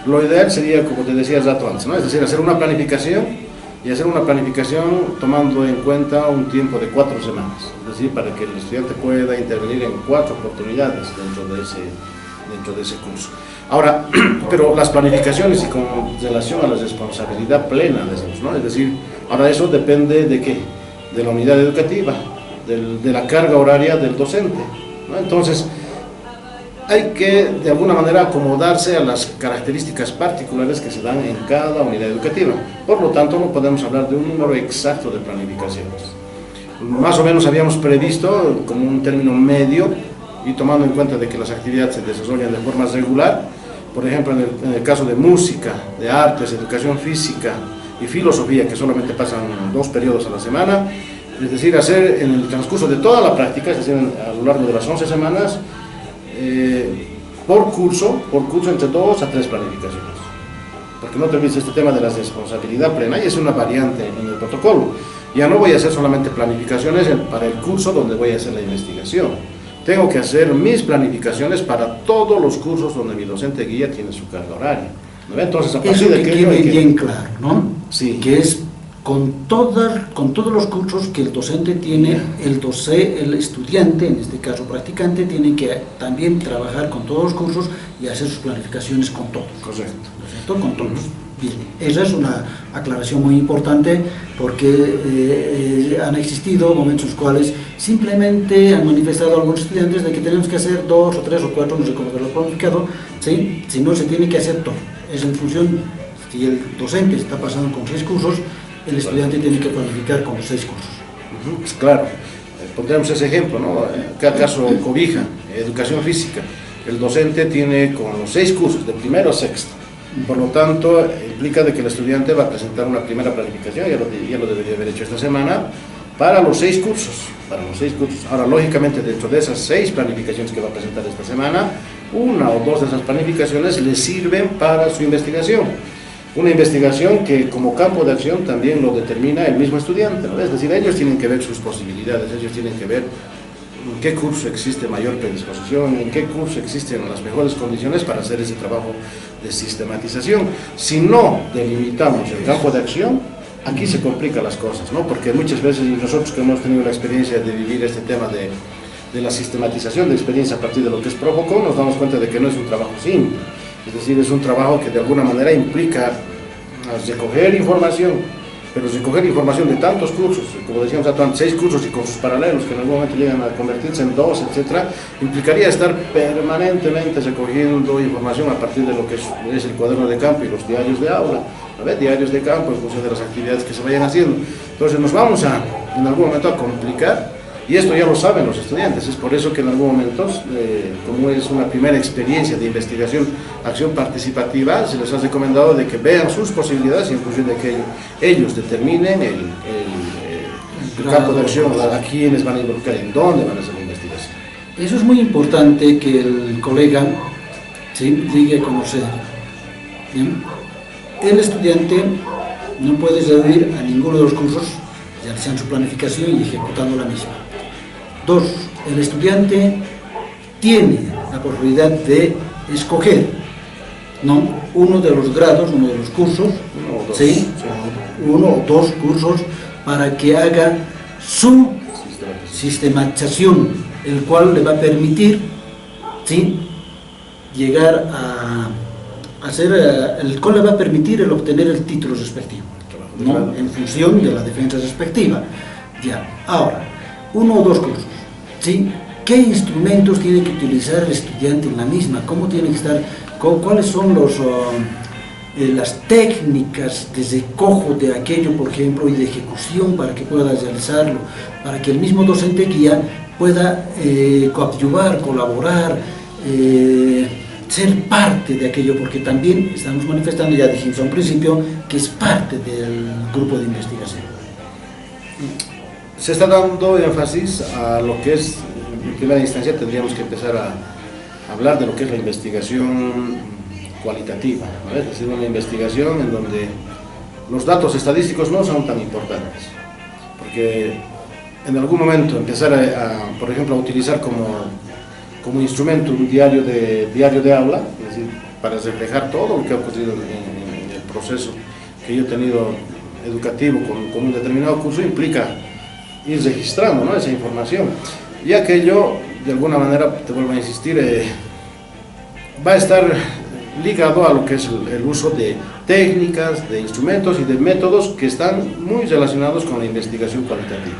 lo ideal sería, como te decía rato antes, ¿no?, es decir, hacer una planificación y hacer una planificación tomando en cuenta un tiempo de 4 semanas, es decir, para que el estudiante pueda intervenir en 4 oportunidades dentro de ese curso. Ahora, pero las planificaciones y con relación a la responsabilidad plena de esos, ¿no?, es decir, ahora eso depende de qué, de la unidad educativa, de la carga horaria del docente, ¿no? Entonces, hay que de alguna manera acomodarse a las características particulares que se dan en cada unidad educativa. Por lo tanto, no podemos hablar de un número exacto de planificaciones. Más o menos habíamos previsto como un término medio, y tomando en cuenta de que las actividades se desarrollan de forma regular, por ejemplo, en el caso de música, de artes, educación física y filosofía, que solamente pasan 2 periodos a la semana, Es decir, hacer en el transcurso de toda la práctica, es decir, a lo largo de las 11 semanas, por curso entre 2 a 3 planificaciones. Porque no te olvides este tema de la responsabilidad plena, y es una variante en el protocolo. Ya no voy a hacer solamente planificaciones para el curso donde voy a hacer la investigación. Tengo que hacer mis planificaciones para todos los cursos donde mi docente guía tiene su carga horaria. ¿No? Entonces, a partir de que aquello quede bien claro, ¿no? Sí. Que es con todos los cursos que el docente tiene, el estudiante, en este caso practicante, tiene que también trabajar con todos los cursos y hacer sus planificaciones con todos. Correcto. ¿No es cierto? Con todos. Bien. Esa es una aclaración muy importante porque han existido momentos en los cuales simplemente han manifestado algunos estudiantes de que tenemos que hacer 2 o 3 o 4, no sé cómo lo planificado, ¿sí? Si no se tiene que hacer todo. Es en función, si el docente está pasando con 6 cursos, el estudiante tiene que planificar con los 6 cursos. Pues claro, pondremos ese ejemplo, ¿no? Cada caso cobija, educación física. El docente tiene con los 6 cursos, de primero a sexto. Por lo tanto, implica de que el estudiante va a presentar una primera planificación, ya lo debería haber hecho esta semana, para los 6 cursos. Ahora, lógicamente, dentro de esas 6 planificaciones que va a presentar esta semana, 1 o 2 de esas planificaciones le sirven para su investigación. Una investigación que como campo de acción también lo determina el mismo estudiante, ¿no? Es decir, ellos tienen que ver sus posibilidades, ellos tienen que ver en qué curso existe mayor predisposición, en qué curso existen las mejores condiciones para hacer ese trabajo de sistematización. Si no delimitamos el campo de acción, aquí se complican las cosas, ¿no? Porque muchas veces, y nosotros que hemos tenido la experiencia de vivir este tema de la sistematización de experiencia a partir de lo que es Provocom, nos damos cuenta de que no es un trabajo simple. Es decir, es un trabajo que de alguna manera implica recoger información, pero recoger información de tantos cursos, como decíamos antes, 6 cursos y cursos paralelos que en algún momento llegan a convertirse en 2, etcétera, implicaría estar permanentemente recogiendo información a partir de lo que es el cuaderno de campo y los diarios de aula, diarios de campo en función de las actividades que se vayan haciendo. Entonces nos vamos en algún momento a complicar. Y esto ya lo saben los estudiantes, es por eso que en algún momento, como es una primera experiencia de investigación, acción participativa, se les ha recomendado de que vean sus posibilidades y en función de que ellos determinen el campo de acción, a quiénes van a involucrar, en dónde van a hacer la investigación. Eso es muy importante que el colega, ¿sí?, llegue a conocer. ¿Bien? El estudiante no puede acudir a ninguno de los cursos realizando su planificación y ejecutando la misma. 2. El estudiante tiene la posibilidad de escoger, ¿no?, uno de los grados, uno de los cursos, ¿sí?, 1 o 2 cursos para que haga su sistematización, el cual le va a permitir, ¿sí?, llegar a hacer, el cual le va a permitir el obtener el título respectivo, ¿no?, en función de la defensa respectiva. Ya, ahora, 1 o 2 cursos, ¿sí? ¿Qué instrumentos tiene que utilizar el estudiante en la misma? ¿Cómo tiene que estar? ¿Cuáles son las técnicas de recojo de aquello, por ejemplo, y de ejecución para que pueda realizarlo? Para que el mismo docente guía pueda coadyuvar, colaborar, ser parte de aquello, porque también estamos manifestando, ya dijimos a un principio, que es parte del grupo de investigación. Se está dando énfasis a lo que es, en primera instancia tendríamos que empezar a hablar de lo que es la investigación cualitativa, ¿no? Es decir, una investigación en donde los datos estadísticos no son tan importantes, porque en algún momento empezar por ejemplo, a utilizar como instrumento un diario de aula, es decir, para reflejar todo lo que ha ocurrido en el proceso que yo he tenido educativo con un determinado curso, implica ir registrando, ¿no?, esa información. Y aquello, de alguna manera, te vuelvo a insistir, va a estar ligado a lo que es el uso de técnicas, de instrumentos y de métodos que están muy relacionados con la investigación cualitativa.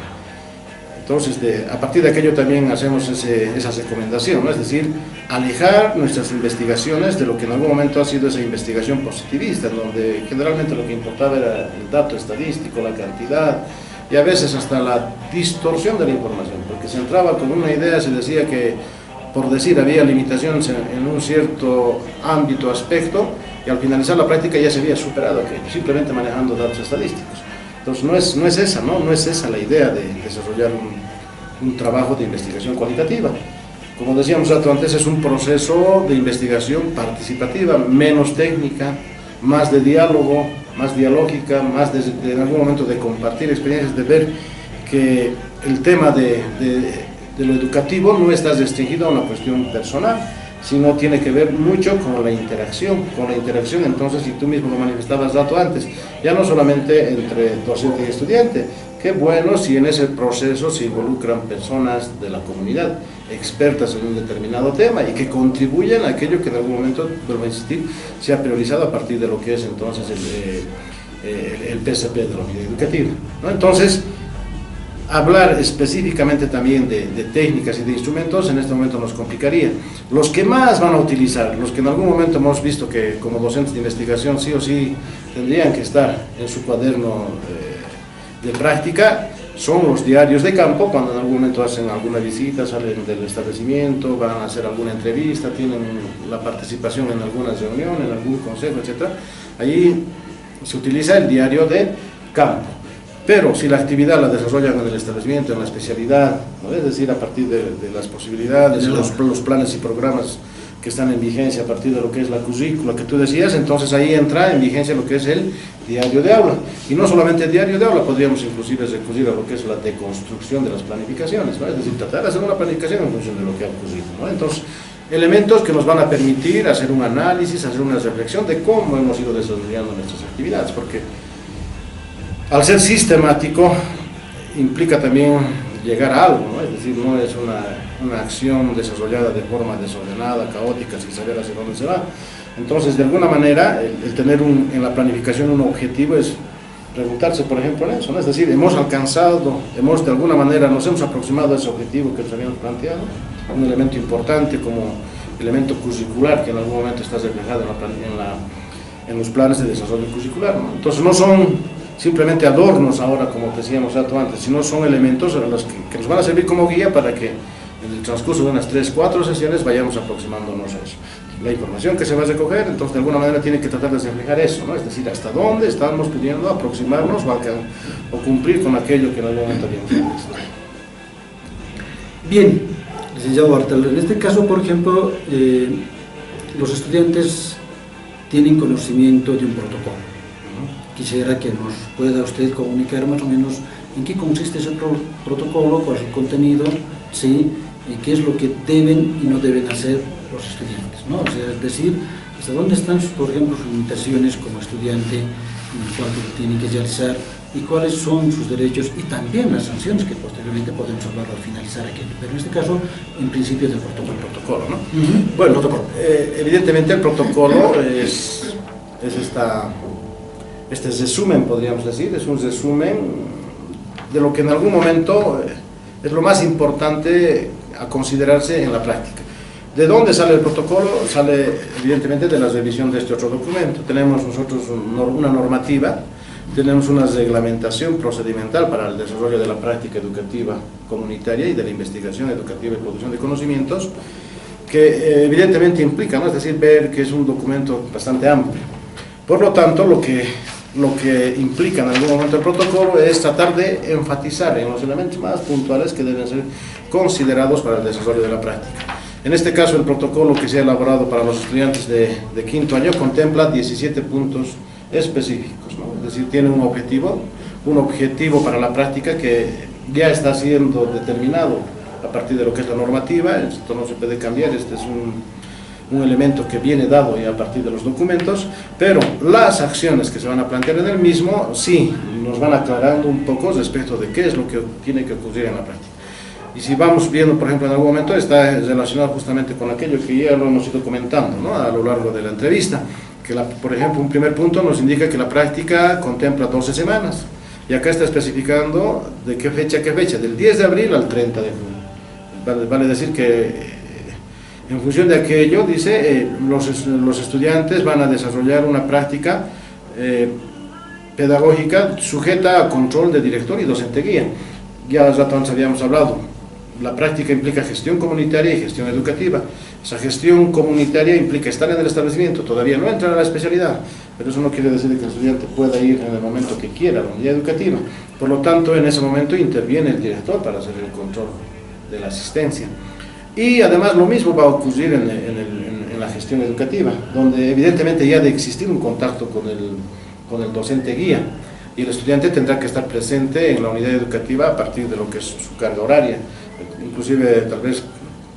Entonces, a partir de aquello también hacemos esa recomendación, ¿no? Es decir, alejar nuestras investigaciones de lo que en algún momento ha sido esa investigación positivista, en donde generalmente lo que importaba era el dato estadístico, la cantidad, y a veces hasta la distorsión de la información, porque se entraba con una idea, se decía que, por decir, había limitaciones en un cierto ámbito, aspecto, y al finalizar la práctica ya se había superado aquello, simplemente manejando datos estadísticos. Entonces no es esa la idea de desarrollar un trabajo de investigación cualitativa. Como decíamos antes, es un proceso de investigación participativa, menos técnica, más de diálogo, más dialógica, más de en algún momento de compartir experiencias, de ver que el tema de lo educativo no está restringido a una cuestión personal, sino tiene que ver mucho con la interacción, entonces, si tú mismo lo manifestabas rato antes, ya no solamente entre docente y estudiante, qué bueno si en ese proceso se involucran personas de la comunidad, expertas en un determinado tema y que contribuyan a aquello que en algún momento, vuelvo a insistir, se ha priorizado a partir de lo que es entonces el PSP de la unidad educativa, ¿no? Entonces, hablar específicamente también de técnicas y de instrumentos en este momento nos complicaría. Los que más van a utilizar, los que en algún momento hemos visto que como docentes de investigación sí o sí tendrían que estar en su cuaderno de práctica, son los diarios de campo, cuando en algún momento hacen alguna visita, salen del establecimiento, van a hacer alguna entrevista, tienen la participación en alguna reunión, en algún consejo, etc. Allí se utiliza el diario de campo. Pero si la actividad la desarrollan en el establecimiento, en la especialidad, ¿no? Es decir, a partir de las posibilidades, los planes y programas que están en vigencia a partir de lo que es la currícula que tú decías, entonces ahí entra en vigencia lo que es el diario de aula. Y no solamente el diario de aula, podríamos inclusive recurrir a lo que es la deconstrucción de las planificaciones, ¿no? Es decir, tratar de hacer una planificación en función de lo que ha ocurrido, ¿no? Entonces, elementos que nos van a permitir hacer un análisis, hacer una reflexión de cómo hemos ido desarrollando nuestras actividades, porque al ser sistemático implica también llegar a algo, ¿no? Es decir, no es una acción desarrollada de forma desordenada, caótica, sin saber hacia dónde se va. Entonces, de alguna manera, el tener en la planificación un objetivo es preguntarse, por ejemplo, en eso, ¿no? Es decir, hemos alcanzado, de alguna manera, nos hemos aproximado a ese objetivo que nos habíamos planteado, un elemento importante como elemento curricular que en algún momento está reflejado en los planes de desarrollo curricular, ¿no? Entonces, no son simplemente adornos ahora, como decíamos antes, sino son elementos que nos van a servir como guía para que en el transcurso de unas 3-4 sesiones vayamos aproximándonos a eso. La información que se va a recoger, entonces de alguna manera tiene que tratar de reflejar eso, ¿no? Es decir, hasta dónde estamos pudiendo aproximarnos o cumplir con aquello que en algún momento habíamos realizado. Bien, licenciado Bartel, en este caso, por ejemplo, los estudiantes tienen conocimiento de un protocolo. Quisiera que nos pueda usted comunicar más o menos en qué consiste ese protocolo, cuál es el contenido, ¿sí? Y qué es lo que deben y no deben hacer los estudiantes, ¿no? O sea, es decir, hasta dónde están, por ejemplo, sus limitaciones como estudiante, en cuanto tienen que realizar, y cuáles son sus derechos y también las sanciones que posteriormente podemos hablar al finalizar aquello. Pero en este caso, en principio, del protocolo, ¿no? Bueno, evidentemente el protocolo es este resumen, podríamos decir, es un resumen de lo que en algún momento es lo más importante a considerarse en la práctica. ¿De dónde sale el protocolo? Sale evidentemente de la revisión de este otro documento. Tenemos nosotros una normativa, tenemos una reglamentación procedimental para el desarrollo de la práctica educativa comunitaria y de la investigación educativa y producción de conocimientos, que evidentemente implica, ¿no? Es decir, ver que es un documento bastante amplio. Por lo tanto, lo que implica en algún momento el protocolo es tratar de enfatizar en los elementos más puntuales que deben ser considerados para el desarrollo de la práctica. En este caso, el protocolo que se ha elaborado para los estudiantes de quinto año contempla 17 puntos específicos, ¿no? Es decir, tiene un objetivo para la práctica que ya está siendo determinado a partir de lo que es la normativa. Esto no se puede cambiar, este es un elemento que viene dado ya a partir de los documentos, pero las acciones que se van a plantear en el mismo sí nos van aclarando un poco respecto de qué es lo que tiene que ocurrir en la práctica. Y si vamos viendo, por ejemplo, en algún momento está relacionado justamente con aquello que ya lo hemos ido comentando, ¿no? A lo largo de la entrevista, que por ejemplo un primer punto nos indica que la práctica contempla 12 semanas, y acá está especificando de qué fecha a qué fecha, del 10 de abril al 30 de junio. Vale decir que en función de aquello, dice, los estudiantes van a desarrollar una práctica pedagógica sujeta a control de director y docente guía. Ya hace rato antes habíamos hablado la práctica implica gestión comunitaria y gestión educativa. Esa gestión comunitaria implica estar en el establecimiento, todavía no entrar a la especialidad, pero eso no quiere decir que el estudiante pueda ir en el momento que quiera a la unidad educativa. Por lo tanto, en ese momento interviene el director para hacer el control de la asistencia. Y además lo mismo va a ocurrir en la gestión educativa, donde evidentemente ya ha de existir un contacto con el docente guía, y el estudiante tendrá que estar presente en la unidad educativa a partir de lo que es su carga horaria, inclusive tal vez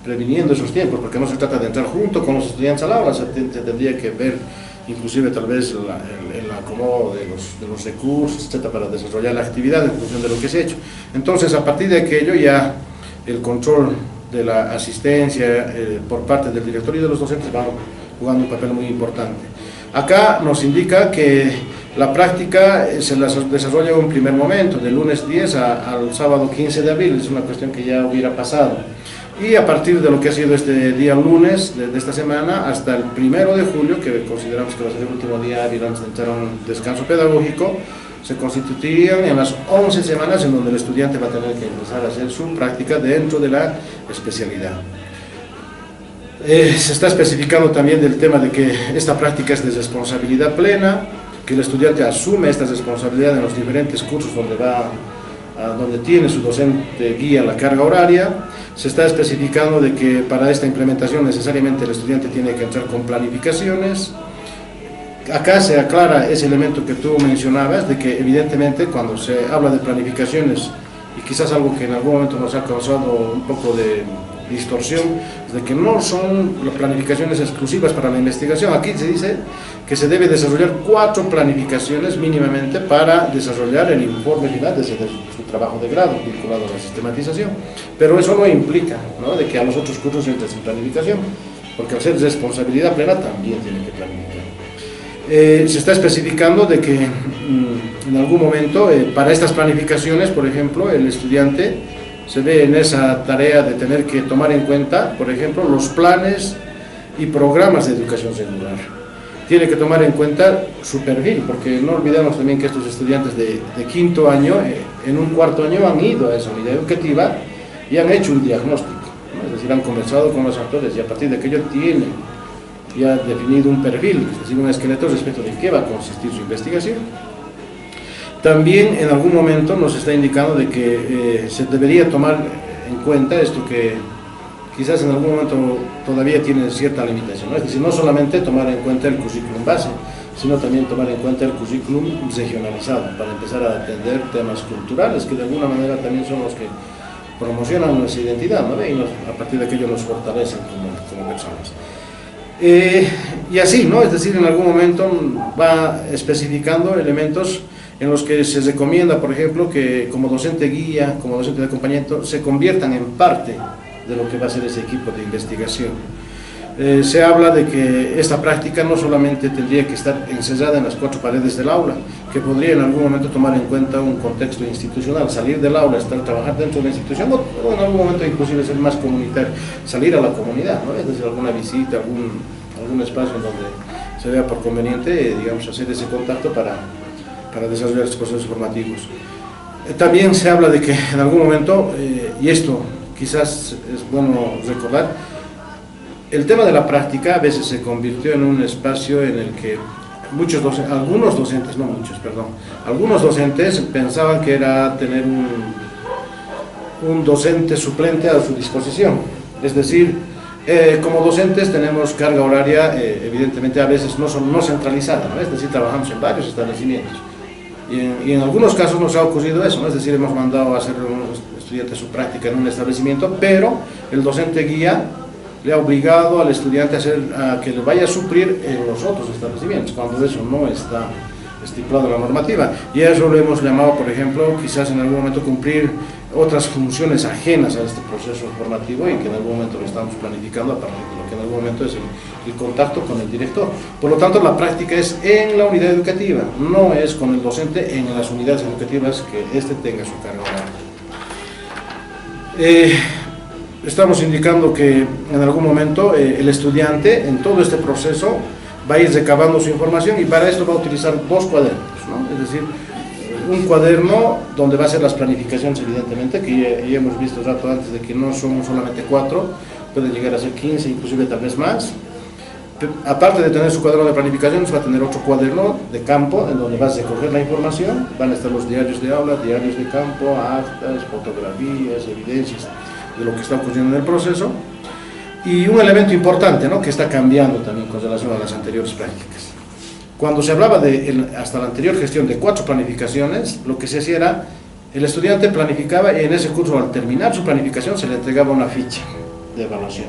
previniendo esos tiempos, porque no se trata de entrar junto con los estudiantes al aula, se tendría que ver inclusive tal vez el acomodo de los recursos, etcétera, para desarrollar la actividad en función de lo que se ha hecho. Entonces, a partir de aquello ya el control de la asistencia por parte del director y de los docentes van jugando un papel muy importante. Acá nos indica que la práctica se desarrolla en un primer momento, del lunes 10 al sábado 15 de abril, es una cuestión que ya hubiera pasado. Y a partir de lo que ha sido este día lunes de esta semana hasta el 1 de julio, que consideramos que va a ser el último día hábil antes de entrar a un descanso pedagógico, se constituirían en las 11 semanas en donde el estudiante va a tener que empezar a hacer su práctica dentro de la especialidad. Se está especificando también del tema de que esta práctica es de responsabilidad plena, que el estudiante asume esta responsabilidad en los diferentes cursos donde tiene su docente guía la carga horaria. Se está especificando de que para esta implementación necesariamente el estudiante tiene que entrar con planificaciones. Acá se aclara ese elemento que tú mencionabas, de que evidentemente cuando se habla de planificaciones, y quizás algo que en algún momento nos ha causado un poco de distorsión, es de que no son las planificaciones exclusivas para la investigación. Aquí se dice que se debe desarrollar 4 planificaciones mínimamente para desarrollar el informe final de su trabajo de grado vinculado a la sistematización, pero eso no implica, ¿no?, de que a los otros cursos entre sin planificación, porque al ser responsabilidad plena también tiene que planificar. Se está especificando de que en algún momento para estas planificaciones, por ejemplo, el estudiante se ve en esa tarea de tener que tomar en cuenta, por ejemplo, los planes y programas de educación secular. Tiene que tomar en cuenta su perfil, porque no olvidemos también que estos estudiantes de quinto año, en un cuarto año han ido a esa unidad educativa y han hecho un diagnóstico, ¿no? Es decir, han conversado con los actores y a partir de aquello tienen ya definido un perfil, es decir, un esqueleto respecto de qué va a consistir su investigación. También en algún momento nos está indicando de que se debería tomar en cuenta esto que quizás en algún momento todavía tiene cierta limitación, ¿no? Es decir, no solamente tomar en cuenta el currículum base, sino también tomar en cuenta el currículum regionalizado, para empezar a atender temas culturales, que de alguna manera también son los que promocionan nuestra identidad, ¿no? Y a partir de aquello nos fortalecen como personas. Y así, ¿no? Es decir, en algún momento va especificando elementos en los que se recomienda, por ejemplo, que como docente guía, como docente de acompañamiento, se conviertan en parte de lo que va a ser ese equipo de investigación. Se habla de que esta práctica no solamente tendría que estar encerrada en las 4 paredes del aula, que podría en algún momento tomar en cuenta un contexto institucional, salir del aula, trabajar dentro de la institución, o en algún momento inclusive ser más comunitario, salir a la comunidad, ¿no? Es decir, alguna visita, algún espacio en donde se vea por conveniente, digamos, hacer ese contacto para desarrollar estos procesos formativos. También se habla de que en algún momento, y esto quizás es bueno recordar, el tema de la práctica a veces se convirtió en un espacio en el que algunos docentes pensaban que era tener un docente suplente a su disposición. Es decir, como docentes tenemos carga horaria, evidentemente a veces no centralizada, ¿no? Es decir, trabajamos en varios establecimientos. Y en algunos casos nos ha ocurrido eso, ¿no? Es decir, hemos mandado a hacer a un estudiante su práctica en un establecimiento, pero el docente guía le ha obligado al estudiante a que le vaya a suplir en los otros establecimientos, cuando eso no está estipulado en la normativa. Y a eso lo hemos llamado, por ejemplo, quizás en algún momento cumplir otras funciones ajenas a este proceso formativo, y que en algún momento lo estamos planificando a partir de lo que en algún momento es el contacto con el director. Por lo tanto, la práctica es en la unidad educativa, no es con el docente en las unidades educativas que éste tenga su carga horaria. Estamos indicando que en algún momento el estudiante en todo este proceso va a ir recabando su información, y para esto va a utilizar 2 cuadernos, ¿no? Es decir, un cuaderno donde va a ser las planificaciones, evidentemente, que ya hemos visto rato antes de que no son solamente 4, pueden llegar a ser 15, inclusive tal vez más. Aparte de tener su cuaderno de planificaciones, va a tener otro cuaderno de campo en donde vas a recoger la información. Van a estar los diarios de aula, diarios de campo, actas, fotografías, evidencias de lo que está ocurriendo en el proceso. Y un elemento importante, ¿no?, que está cambiando también con relación a las anteriores prácticas. Cuando se hablaba hasta la anterior gestión de 4 planificaciones, lo que se hacía era, el estudiante planificaba y en ese curso, al terminar su planificación, se le entregaba una ficha de evaluación.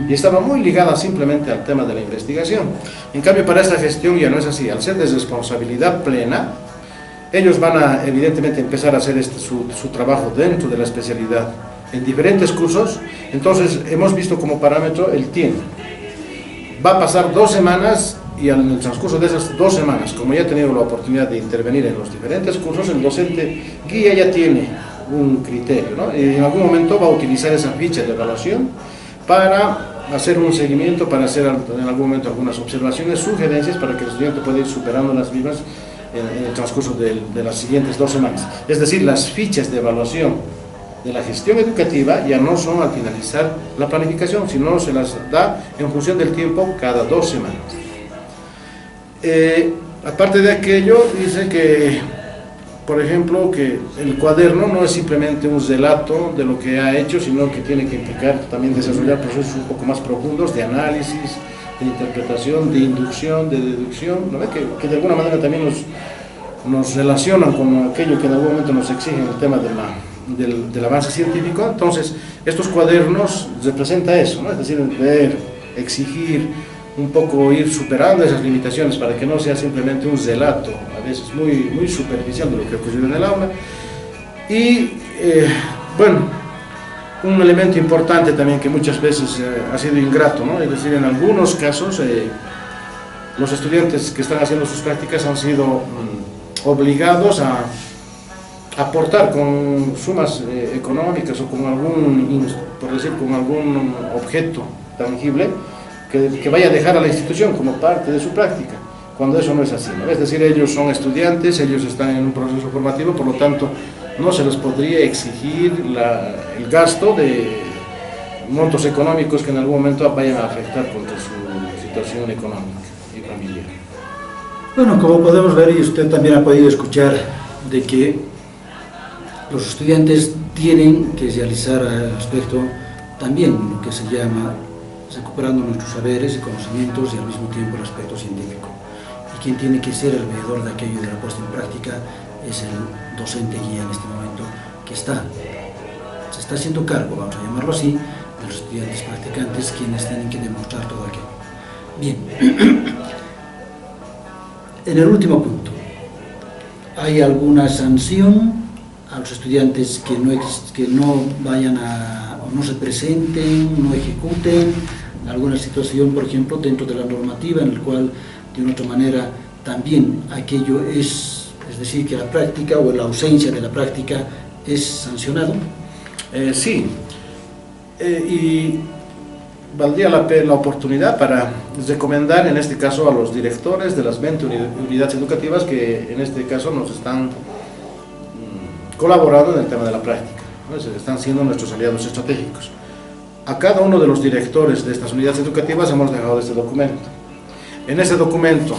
Y estaba muy ligada simplemente al tema de la investigación. En cambio, para esta gestión ya no es así. Al ser de responsabilidad plena, ellos van a, evidentemente, empezar a hacer su trabajo dentro de la especialidad en diferentes cursos. Entonces, hemos visto como parámetro el tiempo. Va a pasar 2 semanas y en el transcurso de esas 2 semanas, como ya ha tenido la oportunidad de intervenir en los diferentes cursos, el docente guía ya tiene un criterio, ¿no? Y en algún momento va a utilizar esa ficha de evaluación para hacer un seguimiento, para hacer en algún momento algunas observaciones, sugerencias para que el estudiante pueda ir superando las mismas en el transcurso de las siguientes 2 semanas. Es decir, las fichas de evaluación de la gestión educativa ya no son al finalizar la planificación, sino se las da en función del tiempo cada 2 semanas. Aparte de aquello, dice que, por ejemplo, que el cuaderno no es simplemente un relato de lo que ha hecho, sino que tiene que implicar también desarrollar procesos un poco más profundos de análisis, de interpretación, de inducción, de deducción, ¿no? que de alguna manera también nos relacionan con aquello que en algún momento nos exige el tema del avance científico. Entonces, estos cuadernos representan eso, ¿no? Es decir, ver, exigir, un poco ir superando esas limitaciones para que no sea simplemente un relato, a veces muy superficial de lo que ocurrió en el aula. Y bueno, un elemento importante también que muchas veces ha sido ingrato, ¿no? Es decir, en algunos casos los estudiantes que están haciendo sus prácticas han sido obligados a aportar con sumas económicas o con algún, por decir, con algún objeto tangible que vaya a dejar a la institución como parte de su práctica, cuando eso no es así, ¿no? Es decir, ellos son estudiantes, ellos están en un proceso formativo, por lo tanto no se les podría exigir el gasto de montos económicos que en algún momento vayan a afectar contra su situación económica y familiar. Bueno, como podemos ver, y usted también ha podido escuchar, de que los estudiantes tienen que realizar al respecto también lo que se llama recuperando nuestros saberes y conocimientos y al mismo tiempo el aspecto científico. Y quien tiene que ser el veedor de aquello de la puesta en práctica es el docente guía en este momento, que se está haciendo cargo, vamos a llamarlo así, de los estudiantes practicantes, quienes tienen que demostrar todo aquello. Bien, en el último punto, ¿hay alguna sanción a los estudiantes que no vayan o no se presenten, no ejecuten alguna situación, por ejemplo, dentro de la normativa, en el cual, de una otra manera, también aquello es decir, que la práctica o la ausencia de la práctica es sancionado? Sí, y valdría la oportunidad para recomendar en este caso a los directores de las 20 unidades educativas que en este caso nos están colaborando en el tema de la práctica, ¿no? Están siendo nuestros aliados estratégicos. A cada uno de los directores de estas unidades educativas hemos dejado este documento. En ese documento,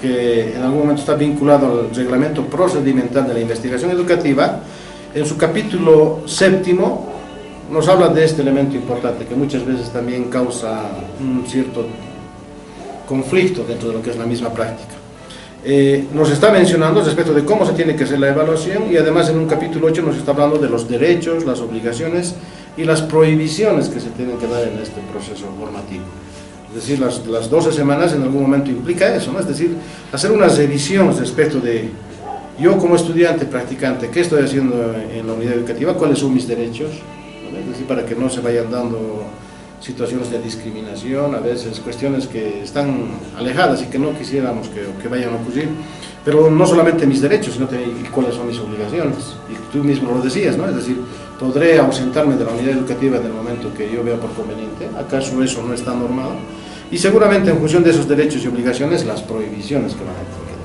que en algún momento está vinculado al reglamento procedimental de la investigación educativa, en su capítulo 7 nos habla de este elemento importante que muchas veces también causa un cierto conflicto dentro de lo que es la misma práctica. Nos está mencionando respecto de cómo se tiene que hacer la evaluación, y además en un capítulo 8 nos está hablando de los derechos, las obligaciones y las prohibiciones que se tienen que dar en este proceso formativo. Es decir, las 12 semanas en algún momento implica eso, ¿no? Es decir, hacer una revisión respecto de yo como estudiante, practicante, qué estoy haciendo en la unidad educativa, cuáles son mis derechos, ¿no? Es decir, para que no se vayan dando situaciones de discriminación, a veces cuestiones que están alejadas y que no quisiéramos que vayan a ocurrir, pero no solamente mis derechos, sino también cuáles son mis obligaciones, y tú mismo lo decías, ¿no? Es decir, podré ausentarme de la unidad educativa en el momento que yo vea por conveniente, ¿acaso eso no está normado? Y seguramente en función de esos derechos y obligaciones, las prohibiciones que van a ocurrir.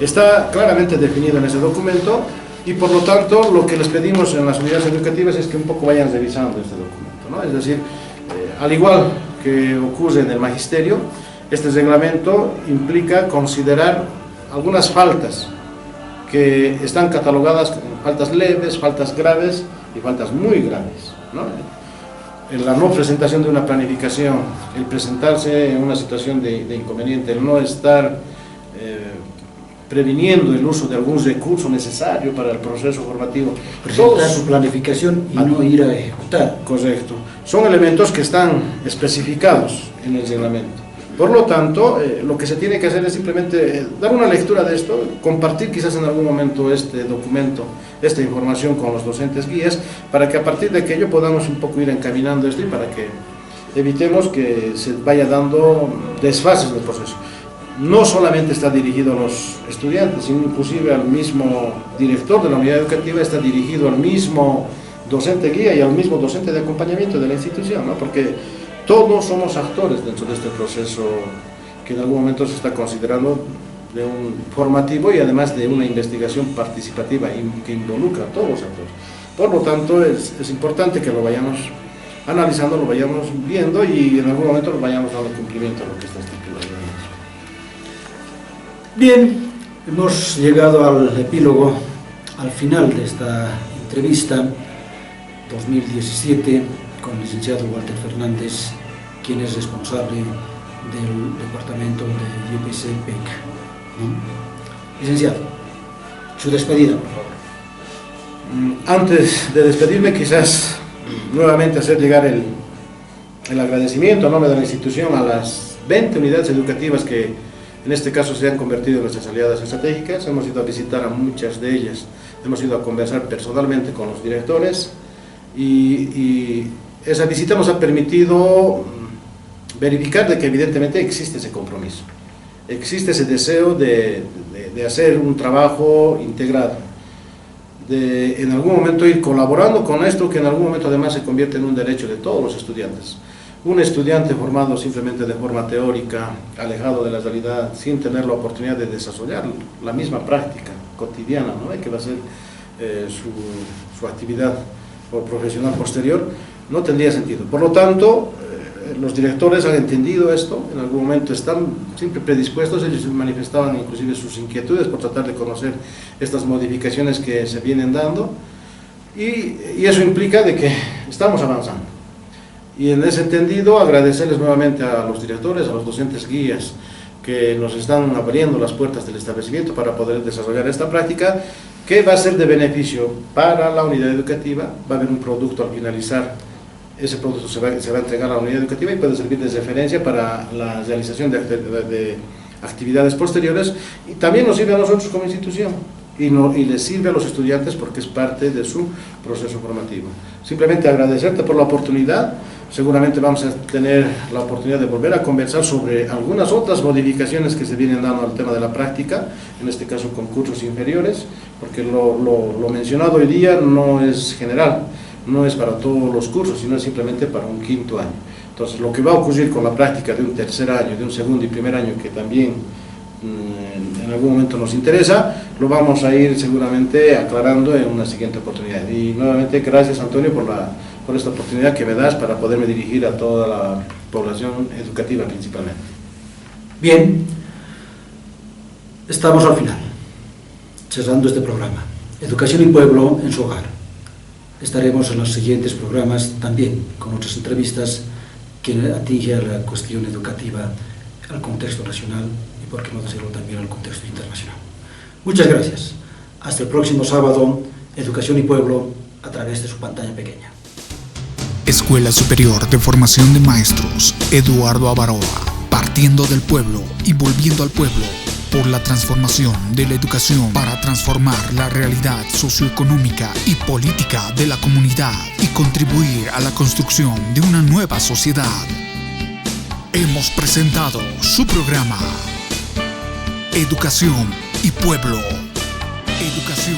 Está claramente definido en ese documento y por lo tanto lo que les pedimos en las unidades educativas es que un poco vayan revisando este documento, ¿no? Es decir, al igual que ocurre en el magisterio, este reglamento implica considerar algunas faltas que están catalogadas como faltas leves, faltas graves y faltas muy graves, ¿no? En la no presentación de una planificación, el presentarse en una situación de inconveniente, el no estar previniendo el uso de algún recurso necesario para el proceso formativo. Presentar su planificación y no ir a ejecutar. Correcto. Son elementos que están especificados en el reglamento. Por lo tanto, lo que se tiene que hacer es simplemente dar una lectura de esto, compartir quizás en algún momento este documento, esta información con los docentes guías, para que a partir de aquello podamos un poco ir encaminando esto y para que evitemos que se vaya dando desfases del proceso. No solamente está dirigido a los estudiantes, sino inclusive al mismo director de la unidad educativa, está dirigido al mismo docente guía y al mismo docente de acompañamiento de la institución, ¿no? Porque todos somos actores dentro de este proceso que en algún momento se está considerando de un formativo y además de una investigación participativa que involucra a todos los actores. Por lo tanto, es importante que lo vayamos analizando, lo vayamos viendo y en algún momento lo vayamos dando cumplimiento a lo que está estipulado. Bien, hemos llegado al epílogo, al final de esta entrevista 2017 con el licenciado Walter Fernández, quien es responsable del departamento de YPC-PEC. Licenciado, su despedida, por favor. Antes de despedirme, quizás nuevamente hacer llegar el agradecimiento a nombre de la institución a las 20 unidades educativas que en este caso se han convertido en nuestras aliadas estratégicas. Hemos ido a visitar a muchas de ellas, hemos ido a conversar personalmente con los directores y esa visita nos ha permitido verificar de que evidentemente existe ese compromiso, existe ese deseo de hacer un trabajo integrado, de en algún momento ir colaborando con esto que en algún momento además se convierte en un derecho de todos los estudiantes. Un estudiante formado simplemente de forma teórica, alejado de la realidad, sin tener la oportunidad de desarrollar la misma práctica cotidiana, ¿no? Que va a ser su actividad profesional posterior, no tendría sentido. Por lo tanto, los directores han entendido esto, en algún momento están siempre predispuestos, ellos manifestaban inclusive sus inquietudes por tratar de conocer estas modificaciones que se vienen dando y eso implica de que estamos avanzando. Y en ese entendido agradecerles nuevamente a los directores, a los docentes guías que nos están abriendo las puertas del establecimiento para poder desarrollar esta práctica que va a ser de beneficio para la unidad educativa. Va a haber un producto al finalizar, ese producto se va a entregar a la unidad educativa y puede servir de referencia para la realización de actividades posteriores y también nos sirve a nosotros como institución y les sirve a los estudiantes porque es parte de su proceso formativo. Simplemente agradecerte por la oportunidad. Seguramente vamos a tener la oportunidad de volver a conversar sobre algunas otras modificaciones que se vienen dando al tema de la práctica, en este caso con cursos inferiores, porque lo mencionado hoy día no es general, no es para todos los cursos, sino es simplemente para un quinto año. Entonces, lo que va a ocurrir con la práctica de un tercer año, de un segundo y primer año, que también en algún momento nos interesa, lo vamos a ir seguramente aclarando en una siguiente oportunidad. Y nuevamente, gracias Antonio por esta oportunidad que me das para poderme dirigir a toda la población educativa principalmente. Bien, estamos al final, cerrando este programa. Educación y Pueblo en su hogar. Estaremos en los siguientes programas también con otras entrevistas que atingen a la cuestión educativa, al contexto nacional y, por qué no decirlo, también al contexto internacional. Muchas gracias. Hasta el próximo sábado, Educación y Pueblo a través de su pantalla pequeña. Escuela Superior de Formación de Maestros Eduardo Avaroa, partiendo del pueblo y volviendo al pueblo por la transformación de la educación para transformar la realidad socioeconómica y política de la comunidad y contribuir a la construcción de una nueva sociedad. Hemos presentado su programa Educación y Pueblo. Educación